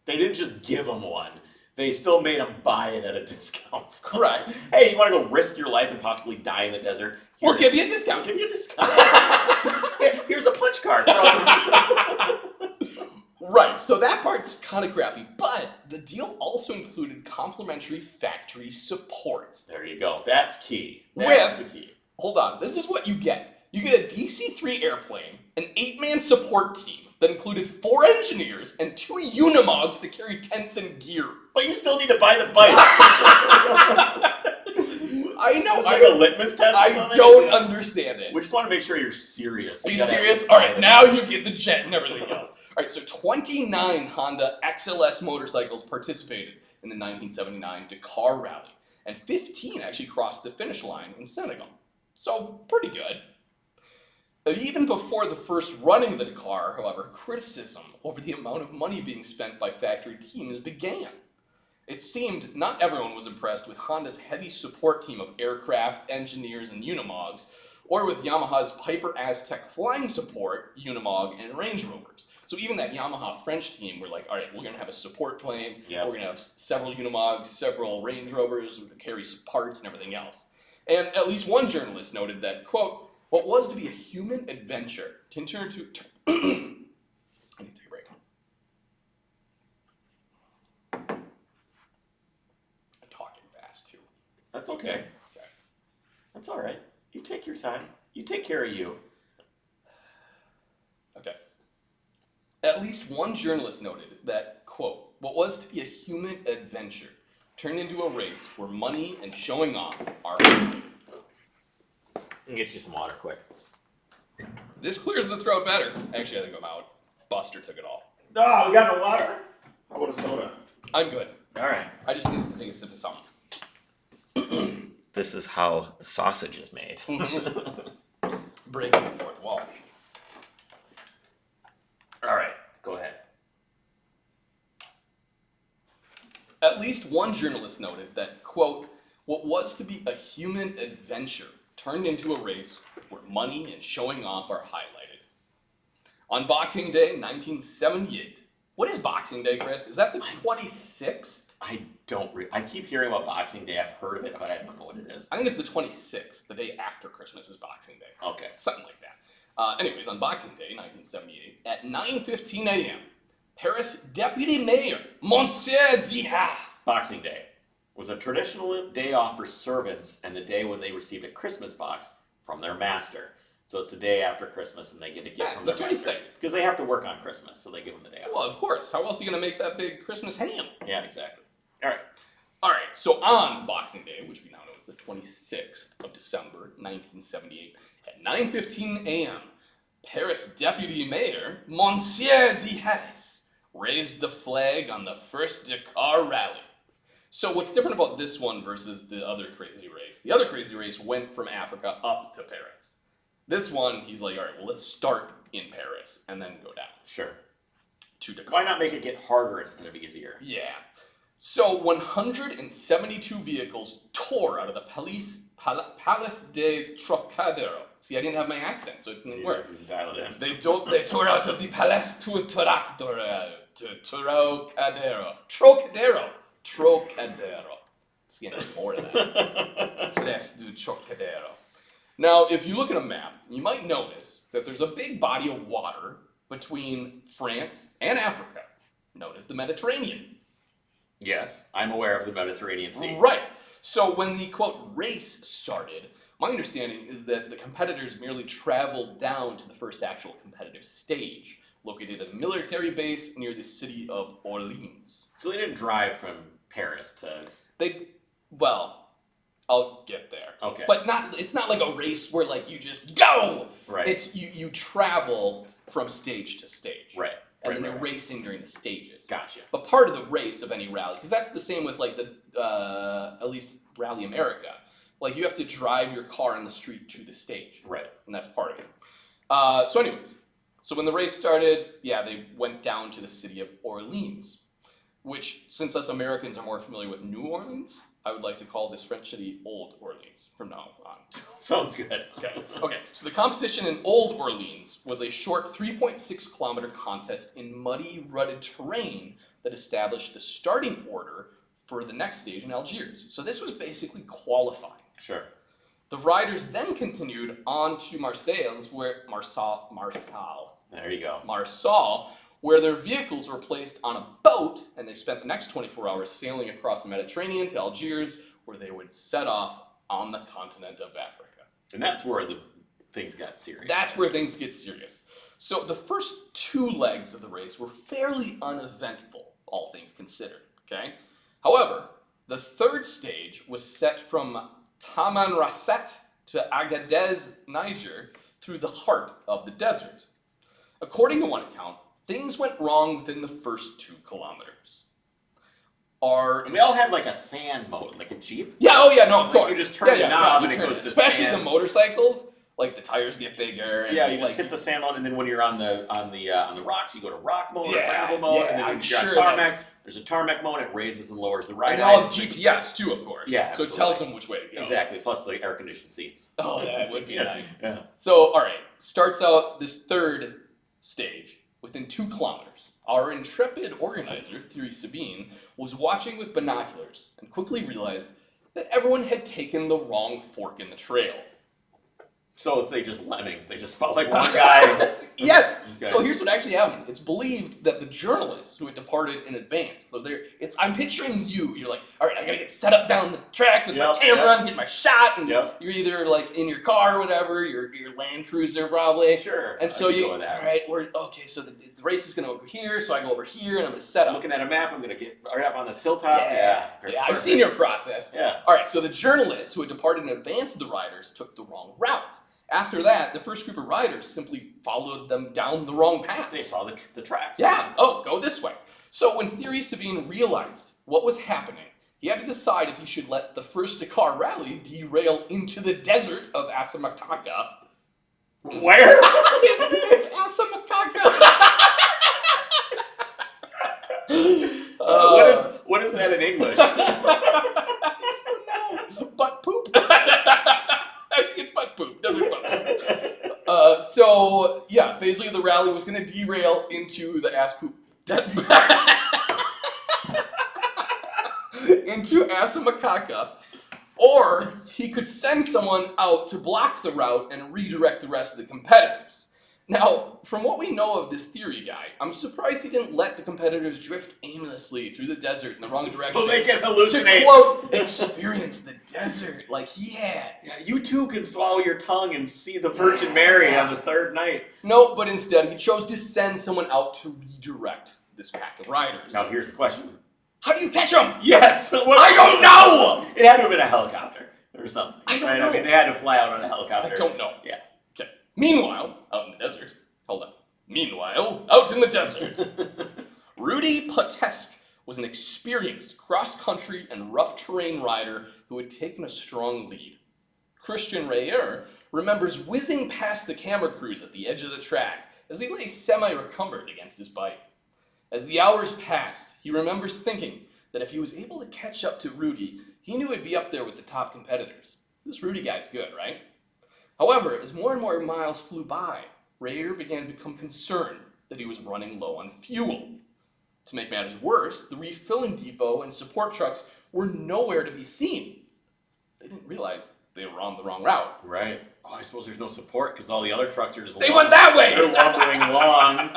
They didn't just give them one. They still made them buy it at a discount. Correct. Hey, you want to go risk your life and possibly die in the desert? We'll give you a discount. We'll give you a discount. Here's a punch card. Right, so that part's kind of crappy, but the deal also included complimentary factory support. There you go. That's key. That's the key. Hold on, this is what you get. You get a DC-3 airplane, an 8-man support team that included 4 engineers and 2 Unimogs to carry tents and gear. But you still need to buy the bike. I know. It's like a litmus test. I don't understand it. We just want to make sure you're serious. Are you serious? All right, now you get the jet and everything else. All right, so 29 Honda XLS motorcycles participated in the 1979 Dakar Rally, and 15 actually crossed the finish line in Senegal. So, pretty good. Even before the first running of the Dakar, however, criticism over the amount of money being spent by factory teams began. It seemed not everyone was impressed with Honda's heavy support team of aircraft, engineers, and Unimogs, or with Yamaha's Piper Aztec flying support, Unimog, and Range Rovers. So even that Yamaha French team were like, all right, we're going to have a support plane, Yep. We're going to have several Unimogs, several Range Rovers with the carry parts and everything else. And at least one journalist noted that, quote, what was to be a human adventure to turn to... I need to take a break. I'm talking fast, too. That's okay. Okay. That's all right. You take your time. You take care of you. Okay. At least one journalist noted that, quote, what was to be a human adventure turned into a race where money and showing off are... I'll get you some water quick. This clears the throat better. Actually, I think I'm out. Buster took it all. No, we got no water. How about a soda? I'm good. All right. I just need to take a sip of something. This is how the sausage is made. Breaking the fourth wall. All right, go ahead. At least one journalist noted that, quote, what was to be a human adventure turned into a race where money and showing off are highlighted. On Boxing Day, 1978. What is Boxing Day, Chris? Is that the 26th? I keep hearing about Boxing Day. I've heard of it, but I don't know what it is. I think it's the 26th. The day after Christmas is Boxing Day. Okay. Something like that. Anyways, on Boxing Day, 1978, at 9:15 a.m., Paris Deputy Mayor Monsieur Diaz. Boxing Day was a traditional day off for servants and the day when they received a Christmas box from their master. So it's the day after Christmas and they get a gift from the their master. 26th. Because they have to work on Christmas, so they give them the day off. Well, of course. How else are you going to make that big Christmas ham? Yeah, exactly. All right. All right, so on Boxing Day, which we now know is the 26th of December, 1978, at 9:15 a.m., Paris Deputy Mayor Monsieur Diaz raised the flag on the first Dakar Rally. So what's different about this one versus the other crazy race? The other crazy race went from Africa up to Paris. This one, he's like, all right, well, let's start in Paris and then go down Sure. to Dakar. Why not make it get harder instead of easier? Yeah. So 172 vehicles tore out of the Palace de Trocadero. See, I didn't have my accent, so it didn't work. Dial it in. They tore out of the Palace de Trocadero. It's getting more of that. Palace de Trocadero. Now, if you look at a map, you might notice that there's a big body of water between France and Africa, known as the Mediterranean. Yes, I'm aware of the Mediterranean Sea. Right. So when the, quote, race started, my understanding is that the competitors merely traveled down to the first actual competitive stage, located at a military base near the city of Orleans. So they didn't drive from Paris to... Well, I'll get there. Okay. But it's not like a race where, like, you just go! Right. It's, you travel from stage to stage. Right. And then you're racing during the stages. Gotcha. But part of the race of any rally, because that's the same with like the at least Rally America, like you have to drive your car on the street to the stage. Right. And that's part of it. So anyways, so when the race started, yeah, they went down to the city of Orleans, which since us Americans are more familiar with New Orleans, I would like to call this French city Old Orleans from now on. Sounds good. Okay. So the competition in Old Orleans was a short 3.6 kilometer contest in muddy, rutted terrain that established the starting order for the next stage in Algiers. So this was basically qualifying. Sure. The riders then continued on to Marseille, where There you go. Marseille, where their vehicles were placed on a boat, and they spent the next 24 hours sailing across the Mediterranean to Algiers, where they would set off on the continent of Africa. And that's where the things got serious. That's where things get serious. So the first two legs of the race were fairly uneventful, all things considered, okay? However, the third stage was set from Tamanrasset to Agadez, Niger, through the heart of the desert. According to one account, things went wrong within the first 2 kilometers. And they all had like a sand mode, like a Jeep. Yeah, oh yeah, no, of course. You just turn the knob and it goes to especially sand. the momotorcycles, like the tires get bigger. And Yeah, you just like, hit the sand on, and then when you're on the rocks, you go to rock mode or Yeah, gravel mode, yeah, and then I'm when you're on sure tarmac, that's- there's a tarmac mode. It raises and lowers the ride. and all height. GPS too, of course. Yeah, so it tells them which way to go. Exactly. Plus the air conditioned seats. Oh, that would be nice. Yeah. So, all right, starts out this third stage within 2 kilometers. Our intrepid organizer, Thierry Sabine, was watching with binoculars and quickly realized that everyone had taken the wrong fork in the trail. So if they just lemmings, they just felt like one guy. Yes. Okay. So here's what actually happened. It's believed that the journalists who had departed in advance. So I'm picturing you. You're like, all right, I gotta get set up down the track with my camera and get my shot. And you're either like in your car or whatever, your Land Cruiser probably. Sure. And so all right, okay. So the race is gonna go here. So I go over here and I'm gonna set up. Looking at a map, I'm gonna get right up on this hilltop. Yeah. I've seen your process. Yeah. All right. So the journalists who had departed in advance of the riders took the wrong route. After that, the first group of riders simply followed them down the wrong path. They saw the tracks. Yeah. Oh, go this way. So when Thierry Sabine realized what was happening, he had to decide if he should let the first Dakar Rally derail into the desert of Assamaquahka. Where? It's Assamaquahka. What is that in English? I don't know. Butt poop. Butt poop. Desert butt poop. So yeah, basically the rally was going to derail into the ass poop. Into Assamaquahka, or he could send someone out to block the route and redirect the rest of the competitors. Now, from what we know of this theory guy, I'm surprised he didn't let the competitors drift aimlessly through the desert in the wrong direction. So they can hallucinate. To quote, experience the desert like he had. Yeah, you too can swallow your tongue and see the Virgin Mary on the third night. No, but instead he chose to send someone out to redirect this pack of riders. Now here's the question. How do you catch them? Yes! I don't know! It had to have been a helicopter or something. I don't know. I mean, they had to fly out on a helicopter. I don't know. Yeah. Okay. Meanwhile, out in the desert. Hold on. Meanwhile, out in the desert. Rudy Potesk was an experienced cross-country and rough terrain rider who had taken a strong lead. Christian Rayer remembers whizzing past the camera crews at the edge of the track as he lay semi-recumbent against his bike. As the hours passed, he remembers thinking that if he was able to catch up to Rudy, he knew he'd be up there with the top competitors. This Rudy guy's good, right? However, as more and more miles flew by, Rayer began to become concerned that he was running low on fuel. To make matters worse, the refilling depot and support trucks were nowhere to be seen. They didn't realize they were on the wrong route. Right. Oh, I suppose there's no support because all the other trucks are just went that way! They're lumbering along.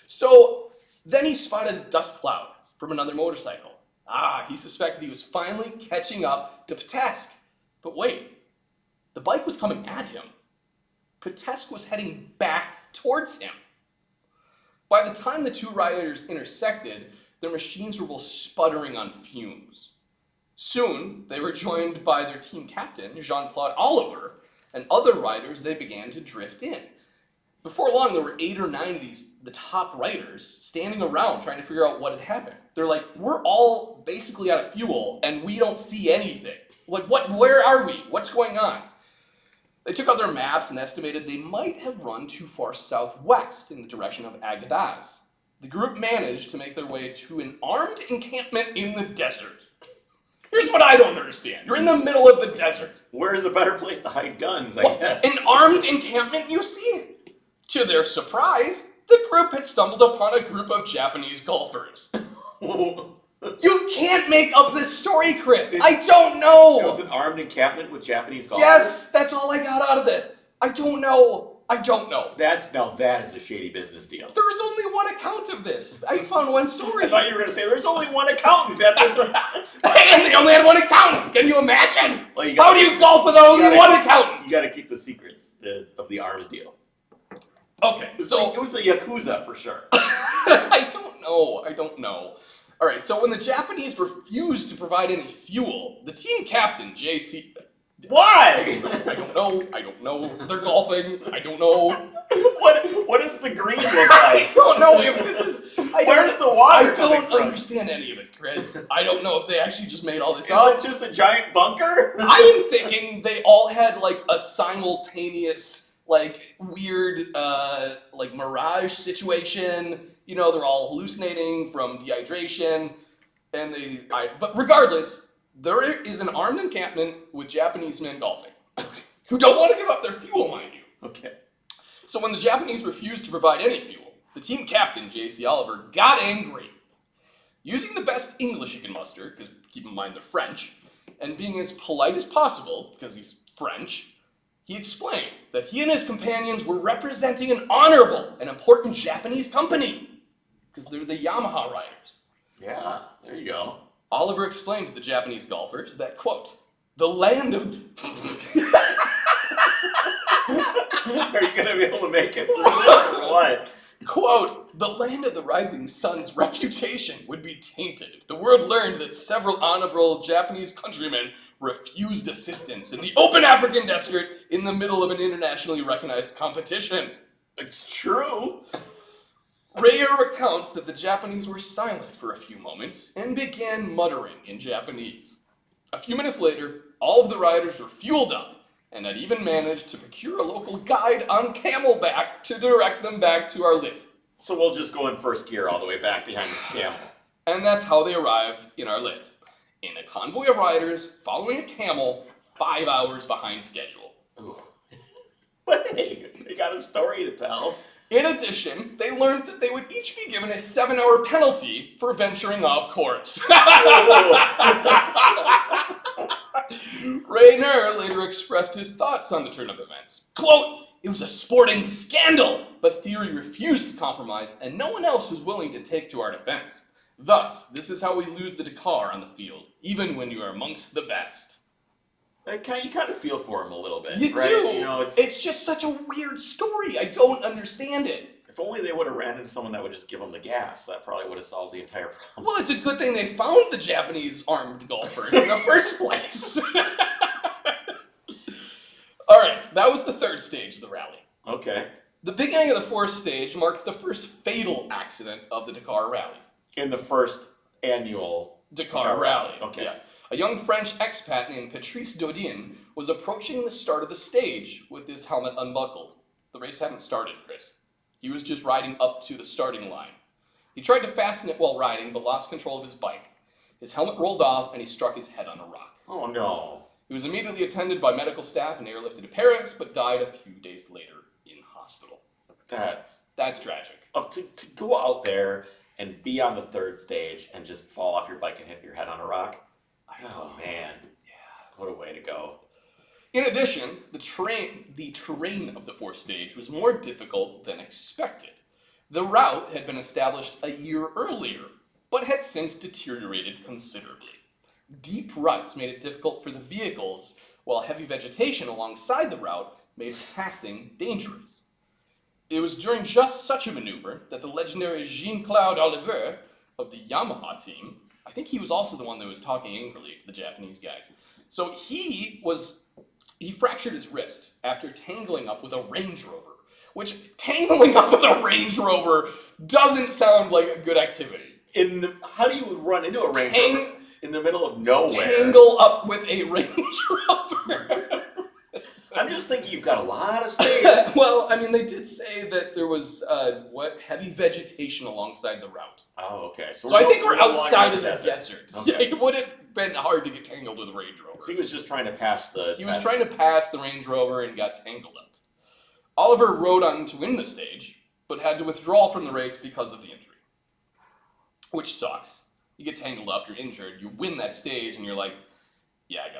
So then he spotted a dust cloud from another motorcycle. He suspected he was finally catching up to Potesk. But wait, the bike was coming at him. Potesk was heading back towards him. By the time the two riders intersected, their machines were both sputtering on fumes. Soon, they were joined by their team captain, Jean-Claude Oliver, and other riders they began to drift in. Before long, there were 8 or 9 of the top riders, standing around trying to figure out what had happened. They're like, we're all basically out of fuel, and we don't see anything. Like, where are we? What's going on? They took out their maps and estimated they might have run too far southwest in the direction of Agadez. The group managed to make their way to an armed encampment in the desert. Here's what I don't understand. You're in the middle of the desert. Where's a better place to hide guns, I guess? An armed encampment, you see? To their surprise, the group had stumbled upon a group of Japanese golfers. You can't make up this story, Chris. I don't know. It was an armed encampment with Japanese golfers? Yes, that's all I got out of this. I don't know. That is a shady business deal. There was only one account of this. I found one story. I thought you were going to say there's only one accountant at the... And they only had one accountant. Can you imagine? Well, How do you golf with only one accountant? You got to keep the secrets of the arms deal. Okay, so... It was the Yakuza for sure. I don't know. All right, so when the Japanese refused to provide any fuel, the team captain, JC... Why? I don't know. They're golfing. I don't know. What does the green look like? I don't know if this is... Where's the water I coming don't from? understand any of it, Chris. I don't know if they actually just made all this Is up. it just a giant bunker? I am thinking they all had, like, a simultaneous, like, weird, like, mirage situation. You know, they're all hallucinating from dehydration. And but regardless... There is an armed encampment with Japanese men golfing who don't want to give up their fuel, mind you. Okay. So when the Japanese refused to provide any fuel, the team captain, J.C. Oliver, got angry. Using the best English he can muster, because keep in mind they're French, and being as polite as possible, because he's French, he explained that he and his companions were representing an honorable and important Japanese company, because they're the Yamaha riders. Yeah, there you go. Oliver explained to the Japanese golfers that, quote, the land of... Are you going to be able to make it through this or what? Quote, the land of the rising sun's reputation would be tainted if the world learned that several honorable Japanese countrymen refused assistance in the open African desert in the middle of an internationally recognized competition. It's true. Rayer recounts that the Japanese were silent for a few moments and began muttering in Japanese. A few minutes later, all of the riders were fueled up and had even managed to procure a local guide on camelback to direct them back to our lit. So we'll just go in first gear all the way back behind this camel. And that's how they arrived in our lit. In a convoy of riders, following a camel, 5 hours behind schedule. Ooh. But hey, they got a story to tell. In addition, they learned that they would each be given a 7-hour penalty for venturing off course. Rayner later expressed his thoughts on the turn of events. Quote, it was a sporting scandal, but theory refused to compromise and no one else was willing to take to our defense. Thus, this is how we lose the Dakar on the field, even when you are amongst the best. You kind of feel for him a little bit, You right? do. You know, it's just such a weird story. I don't understand it. If only they would have ran into someone that would just give them the gas, that probably would have solved the entire problem. Well, it's a good thing they found the Japanese armed golfers in the first place. All right, that was the third stage of the rally. Okay. The beginning of the fourth stage marked the first fatal accident of the Dakar Rally. In the first annual Dakar Rally. Okay. Yes. A young French expat named Patrice Dodin was approaching the start of the stage with his helmet unbuckled. The race hadn't started, Chris. He was just riding up to the starting line. He tried to fasten it while riding, but lost control of his bike. His helmet rolled off, and he struck his head on a rock. Oh, no. He was immediately attended by medical staff and airlifted to Paris, but died a few days later in hospital. That's tragic. to go out there and be on the third stage and just fall off your bike and hit your head on a rock. Oh, man. Yeah. What a way to go. In addition, the terrain of the fourth stage was more difficult than expected. The route had been established a year earlier, but had since deteriorated considerably. Deep ruts made it difficult for the vehicles, while heavy vegetation alongside the route made passing dangerous. It was during just such a maneuver that the legendary Jean-Claude Oliver of the Yamaha team, I think he was also the one that was talking angrily to the Japanese guys. So he fractured his wrist after tangling up with a Range Rover, which tangling up with a Range Rover doesn't sound like a good activity. How do you run into a Range Rover in the middle of nowhere? Tangle up with a Range Rover. I'm just thinking you've got a lot of space. Well, I mean, they did say that there was heavy vegetation alongside the route. Oh, okay. So I think we're outside of the desert. desert. Okay. Yeah, it would have been hard to get tangled with a Range Rover. So he was just trying to pass the... He was trying to pass the Range Rover and got tangled up. Oliver rode on to win the stage, but had to withdraw from the race because of the injury. Which sucks. You get tangled up, you're injured, you win that stage, and you're like, yeah, I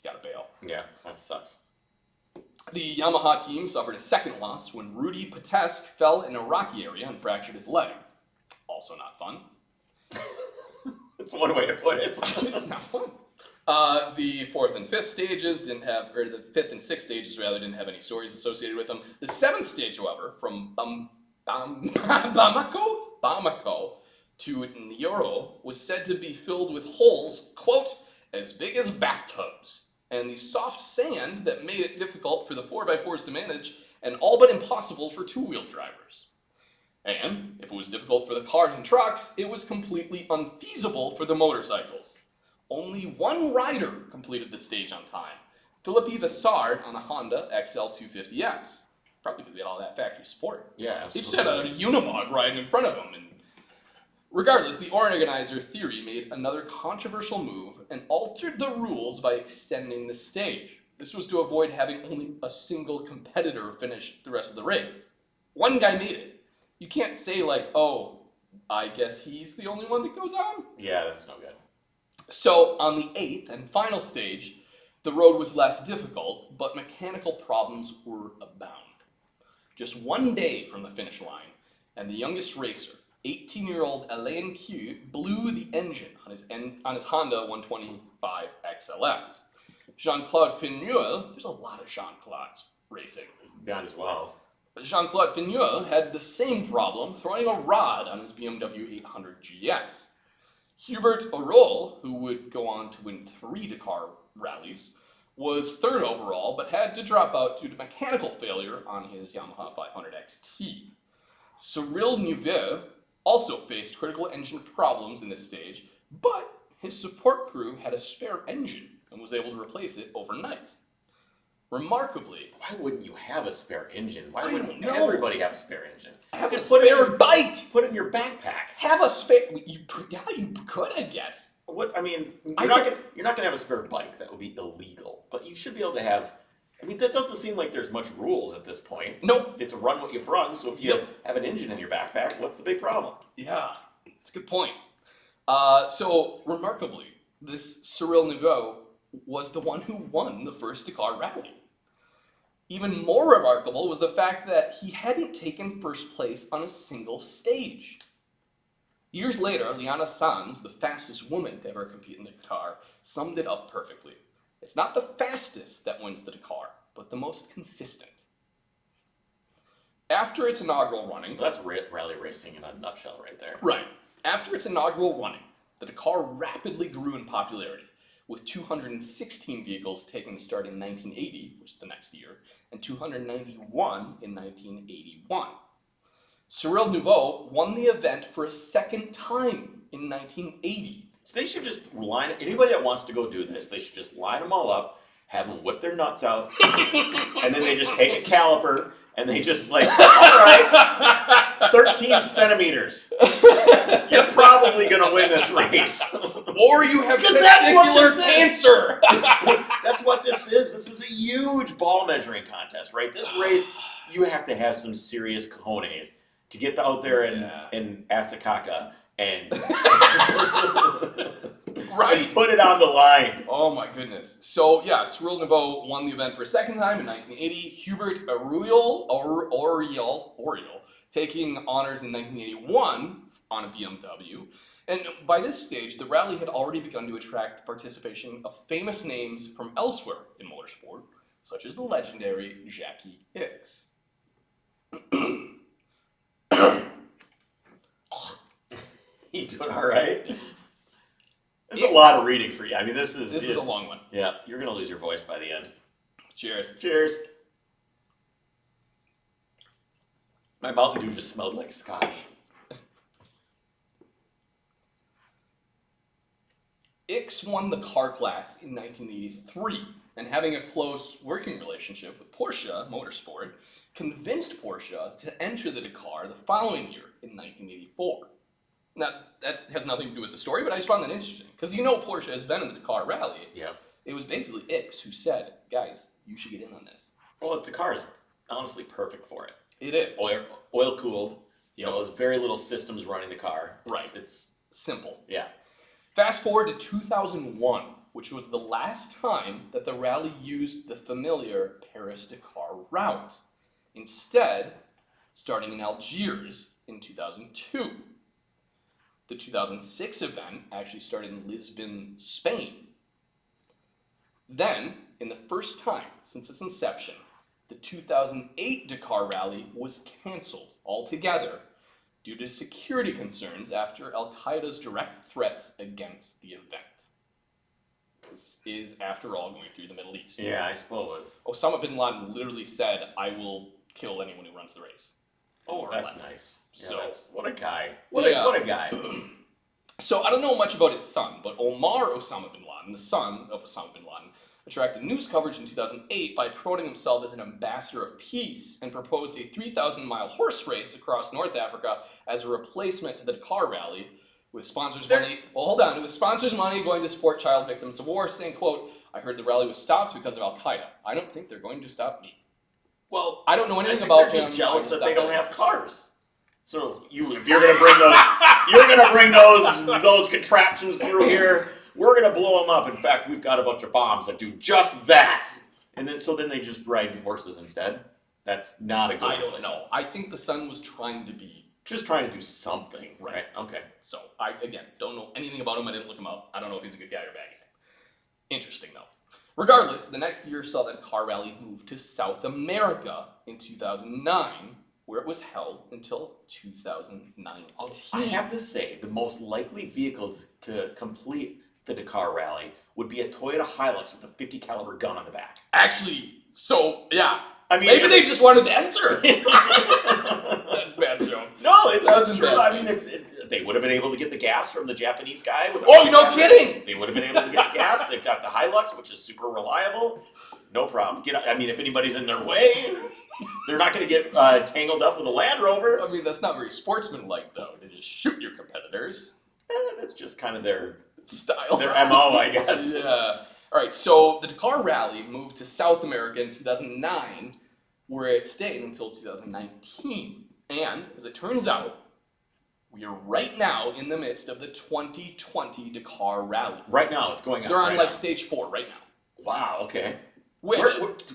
gotta bail. Yeah, that sucks. The Yamaha team suffered a second loss when Rudy Patesk fell in a rocky area and fractured his leg. Also not fun. That's one way to put it. It's not fun. The fourth and fifth stages the fifth and sixth stages rather didn't have any stories associated with them. The seventh stage, however, from Bamako to Nioro was said to be filled with holes, quote, as big as bathtubs, and the soft sand that made it difficult for the 4x4s to manage and all but impossible for two-wheel drivers. And if it was difficult for the cars and trucks, it was completely unfeasible for the motorcycles. Only one rider completed the stage on time, Philippe Vassard on a Honda XL250S. Probably because he had all that factory support. Yeah, He absolutely. just had a Unimog riding in front of him. And regardless, the organizer theory made another controversial move and altered the rules by extending the stage. This was to avoid having only a single competitor finish the rest of the race. One guy made it. You can't say like, oh, I guess he's the only one that goes on. Yeah, that's no good. So on the 8th and final stage, the road was less difficult, but mechanical problems were abound. Just one day from the finish line, and the youngest racer, 18-year-old Alain Q, blew the engine on his Honda 125 XLS. Jean-Claude Fenouil, there's a lot of Jean-Claudes racing. Might as well. Jean-Claude Fenouil had the same problem, throwing a rod on his BMW 800 GS. Hubert Aurol, who would go on to win 3 Dakar rallies, was 3rd overall, but had to drop out due to mechanical failure on his Yamaha 500 XT. Cyril Nouveau also faced critical engine problems in this stage, but his support crew had a spare engine and was able to replace it overnight. Remarkably, Why wouldn't you have a spare engine? Why I wouldn't don't know. everybody have a spare engine? have a Put it in spare your- bike! Put it in your backpack. Have a spare... you could, I guess. What I mean, I you're not gonna have a spare bike. That would be illegal. But you should be able to have. I mean, that doesn't seem like there's much rules at this point. Nope. It's a run what you've run. So if you Yep. have an engine in your backpack, what's the big problem? Yeah, it's a good point. So, remarkably, this Cyril Nouveau was the one who won the first Dakar rally. Even more remarkable was the fact that he hadn't taken first place on a single stage. Years later, Liana Sanz, the fastest woman to ever compete in the Dakar, summed it up perfectly. It's not the fastest that wins the Dakar, but the most consistent. After its inaugural running... Well, that's rally racing in a nutshell, right there. Right. After its inaugural running, the Dakar rapidly grew in popularity, with 216 vehicles taking the start in 1980, which is the next year, and 291 in 1981. Cyril Nouveau won the event for a second time in 1980. So they should just line anybody that wants to go do this. They should just line them all up, have them whip their nuts out, and then they just take a caliper and they just like, all right, 13 centimeters. You're probably gonna win this race. Or you have Because that's what testicular this is. cancer! That's what this is. This is a huge ball measuring contest, right? This race, you have to have some serious cojones to get out there in Asakaka and Right. put it on the line. Oh my goodness. So yeah, Cyril Nouveau won the event for a second time in 1980. Hubert Auriol taking honors in 1981 on a BMW. And by this stage, the rally had already begun to attract the participation of famous names from elsewhere in motorsport, such as the legendary Jackie Hicks. You doing all right? This is a lot of reading for you. I mean, this is a long one. Yeah, you're gonna lose your voice by the end. Cheers. Cheers. My Mountain Dew just smelled like scotch. Hicks won the car class in 1983, and having a close working relationship with Porsche Motorsport, convinced Porsche to enter the Dakar the following year in 1984. Now, that has nothing to do with the story, but I just found that interesting, because you know Porsche has been in the Dakar Rally. Yeah. It was basically Hicks who said, guys, you should get in on this. Well, the car is honestly perfect for it. It is. Oil cooled. You know, there's very little systems running the car. Right. It's simple. yeah. Fast forward to 2001, which was the last time that the rally used the familiar Paris Dakar route. Instead, starting in Algiers in 2002. The 2006 event actually started in Lisbon, Spain. Then, in the first time since its inception, the 2008 Dakar Rally was canceled altogether due to security concerns after Al-Qaeda's direct threats against the event. This is, after all, going through the Middle East. Yeah, I suppose. Osama bin Laden literally said, I will kill anyone who runs the race. Oh, Or that's less. nice. Yeah, So- what a guy. Yeah. What a guy. So I don't know much about his son, but Omar Osama bin Laden, the son of Osama bin Laden, attracted news coverage in 2008 by promoting himself as an ambassador of peace and proposed a 3,000-mile horse race across North Africa as a replacement to the Dakar Rally, with sponsors' money. Well, hold on. With sponsors' money going to support child victims of war, saying, "quote I heard the rally was stopped because of Al Qaeda. I don't think they're going to stop me." Well, I don't know anything think about they're them. just jealous I that just they thought don't that have was cars. So if you're gonna bring those contraptions through here we're gonna blow them up. In fact, we've got a bunch of bombs that do just that. And then they just ride horses instead. That's not a good I don't replacement. know. I think the Sun was trying to be Just trying to do something, right? Okay. So I again don't know anything about him. I didn't look him up. I don't know if he's a good guy or a bad guy. Interesting though. Regardless, the next year saw the Dakar Rally move to South America in 2009, where it was held until 2019. I have to say, the most likely vehicles to complete the Dakar Rally would be a Toyota Hilux with a 50 caliber gun on the back. Actually, so yeah. I mean, Maybe they just wanted to enter. That's a bad joke. No, That was it's true. bad I mean, they would have been able to get the gas from the Japanese guy. Oh, no kidding! They would have been able to get the gas. They've got the Hilux, which is super reliable. No problem. I mean, if anybody's in their way, they're not going to get tangled up with a Land Rover. I mean, that's not very sportsmanlike, though, to just shoot your competitors. That's just kind of their style. Their MO, I guess. Yeah. All right, so the Dakar Rally moved to South America in 2009, where it stayed until 2019. And, as it turns out, we are right now in the midst of the 2020 Dakar Rally. Right now, it's going on. They're on right like now. stage 4 right now. Wow, okay. Which,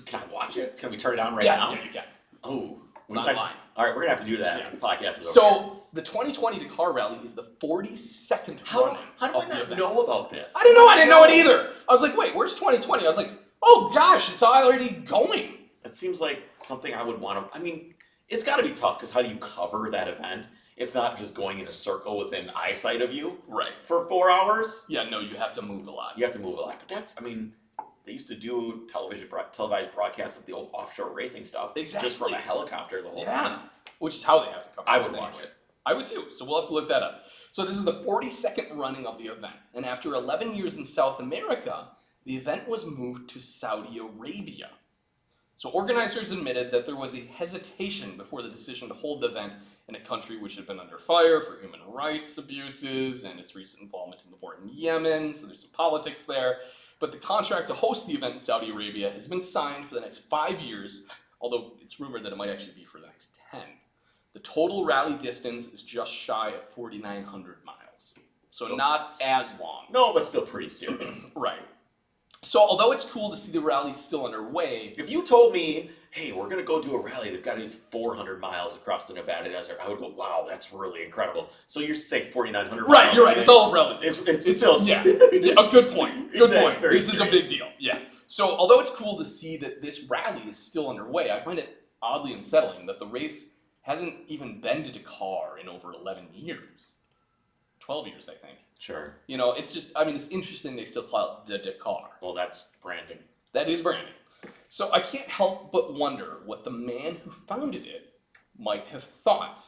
can I watch it? Can we turn it on right yeah, now? Yeah, you can. Oh. It's online. All right, we're going to have to do that. Yeah. The podcast is over. So, the 2020 Dakar Rally is the 42nd How run do I of the not event. know about this? I didn't know it either. I was like, wait, where's 2020? I was like, oh gosh, it's already going. It seems like something I would want to. I mean, it's got to be tough because how do you cover that event? It's not just going in a circle within eyesight of you Right. for 4 hours. Yeah, no, you have to move a lot. You have to move a lot. But that's, I mean, they used to do televised broadcasts of the old offshore racing stuff. Exactly. Just from a helicopter the whole Yeah. time. Which is how they have to cover I this would watch anyways. it. I would too, so we'll have to look that up. So this is the 42nd running of the event, and after 11 years in South America, the event was moved to Saudi Arabia. So organizers admitted that there was a hesitation before the decision to hold the event in a country which had been under fire for human rights abuses and its recent involvement in the war in Yemen, so there's some politics there. But the contract to host the event in Saudi Arabia has been signed for the next 5 years, although it's rumored that it might actually be for the next 10. The total rally distance is just shy of 4,900 miles. So not as long. No, but still pretty serious. Right. So although it's cool to see the rally still underway, If you told me, hey, we're going to go do a rally, they've got these 400 miles across the Nevada desert, I would go, wow, that's really incredible. So you're saying 4,900 miles. right, you're right, it's all relative. It's still... Yeah, a good point. Good It's point. very This is a serious. big deal. Yeah. So although it's cool to see that this rally is still underway, I find it oddly unsettling that the race hasn't even been to Dakar in over 11 years. 12 years, I think. Sure. You know, it's just, I mean, it's interesting they still call it the Dakar. Well, that's branding. That is branding. So I can't help but wonder what the man who founded it might have thought.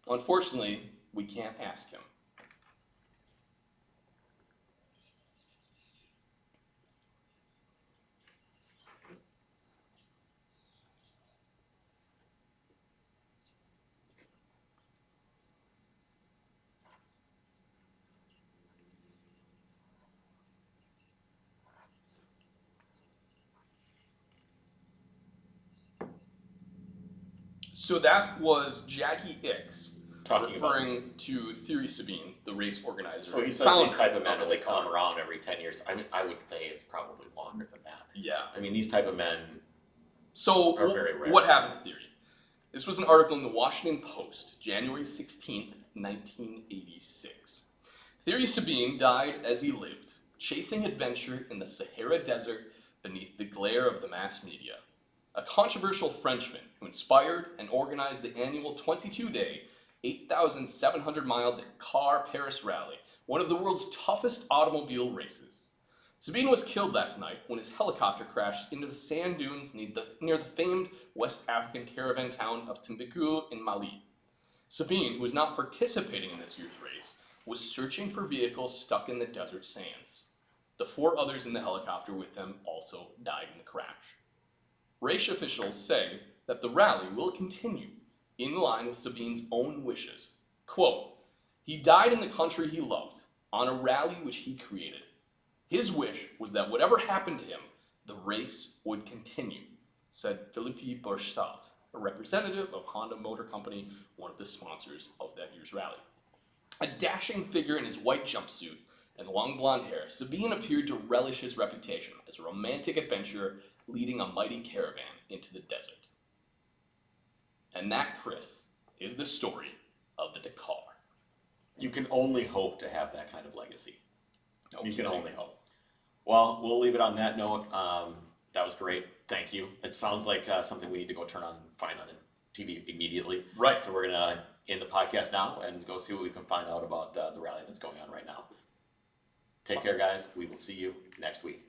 Unfortunately, we can't ask him. So that was Jackie Ix Talking about... referring to Theory Sabine, the race organizer. So he says founder these type of men the only Dakar. come around every 10 years. I mean, I would say it's probably longer than that. Yeah. I mean, these type of men... So are very rare. what happened to Theory? This was an article in the Washington Post, January 16th, 1986. Theory Sabine died as he lived, chasing adventure in the Sahara Desert beneath the glare of the mass media. A controversial Frenchman who inspired and organized the annual 22-day, 8,700-mile Dakar Paris Rally, one of the world's toughest automobile races. Sabine was killed last night when his helicopter crashed into the sand dunes near the famed West African caravan town of Timbuktu in Mali. Sabine, who was not participating in this year's race, was searching for vehicles stuck in the desert sands. The 4 others in the helicopter with him also died in the crash. Race officials say that the rally will continue in line with Sabine's own wishes. Quote, "He died in the country he loved, on a rally which he created. His wish was that whatever happened to him, the race would continue," said Philippe Borchardt, a representative of Honda Motor Company, one of the sponsors of that year's rally. A dashing figure in his white jumpsuit, and long blonde hair, Sabine appeared to relish his reputation as a romantic adventurer leading a mighty caravan into the desert. And that, Kris, is the story of the Dakar. You can only hope to have that kind of legacy. No You kidding. can only hope. Well, we'll leave it on that note. That was great. Thank you. It sounds like something we need to go find on the TV immediately. Right. So we're going to end the podcast now and go see what we can find out about the rally that's going on right now. Take care, guys. We will see you next week.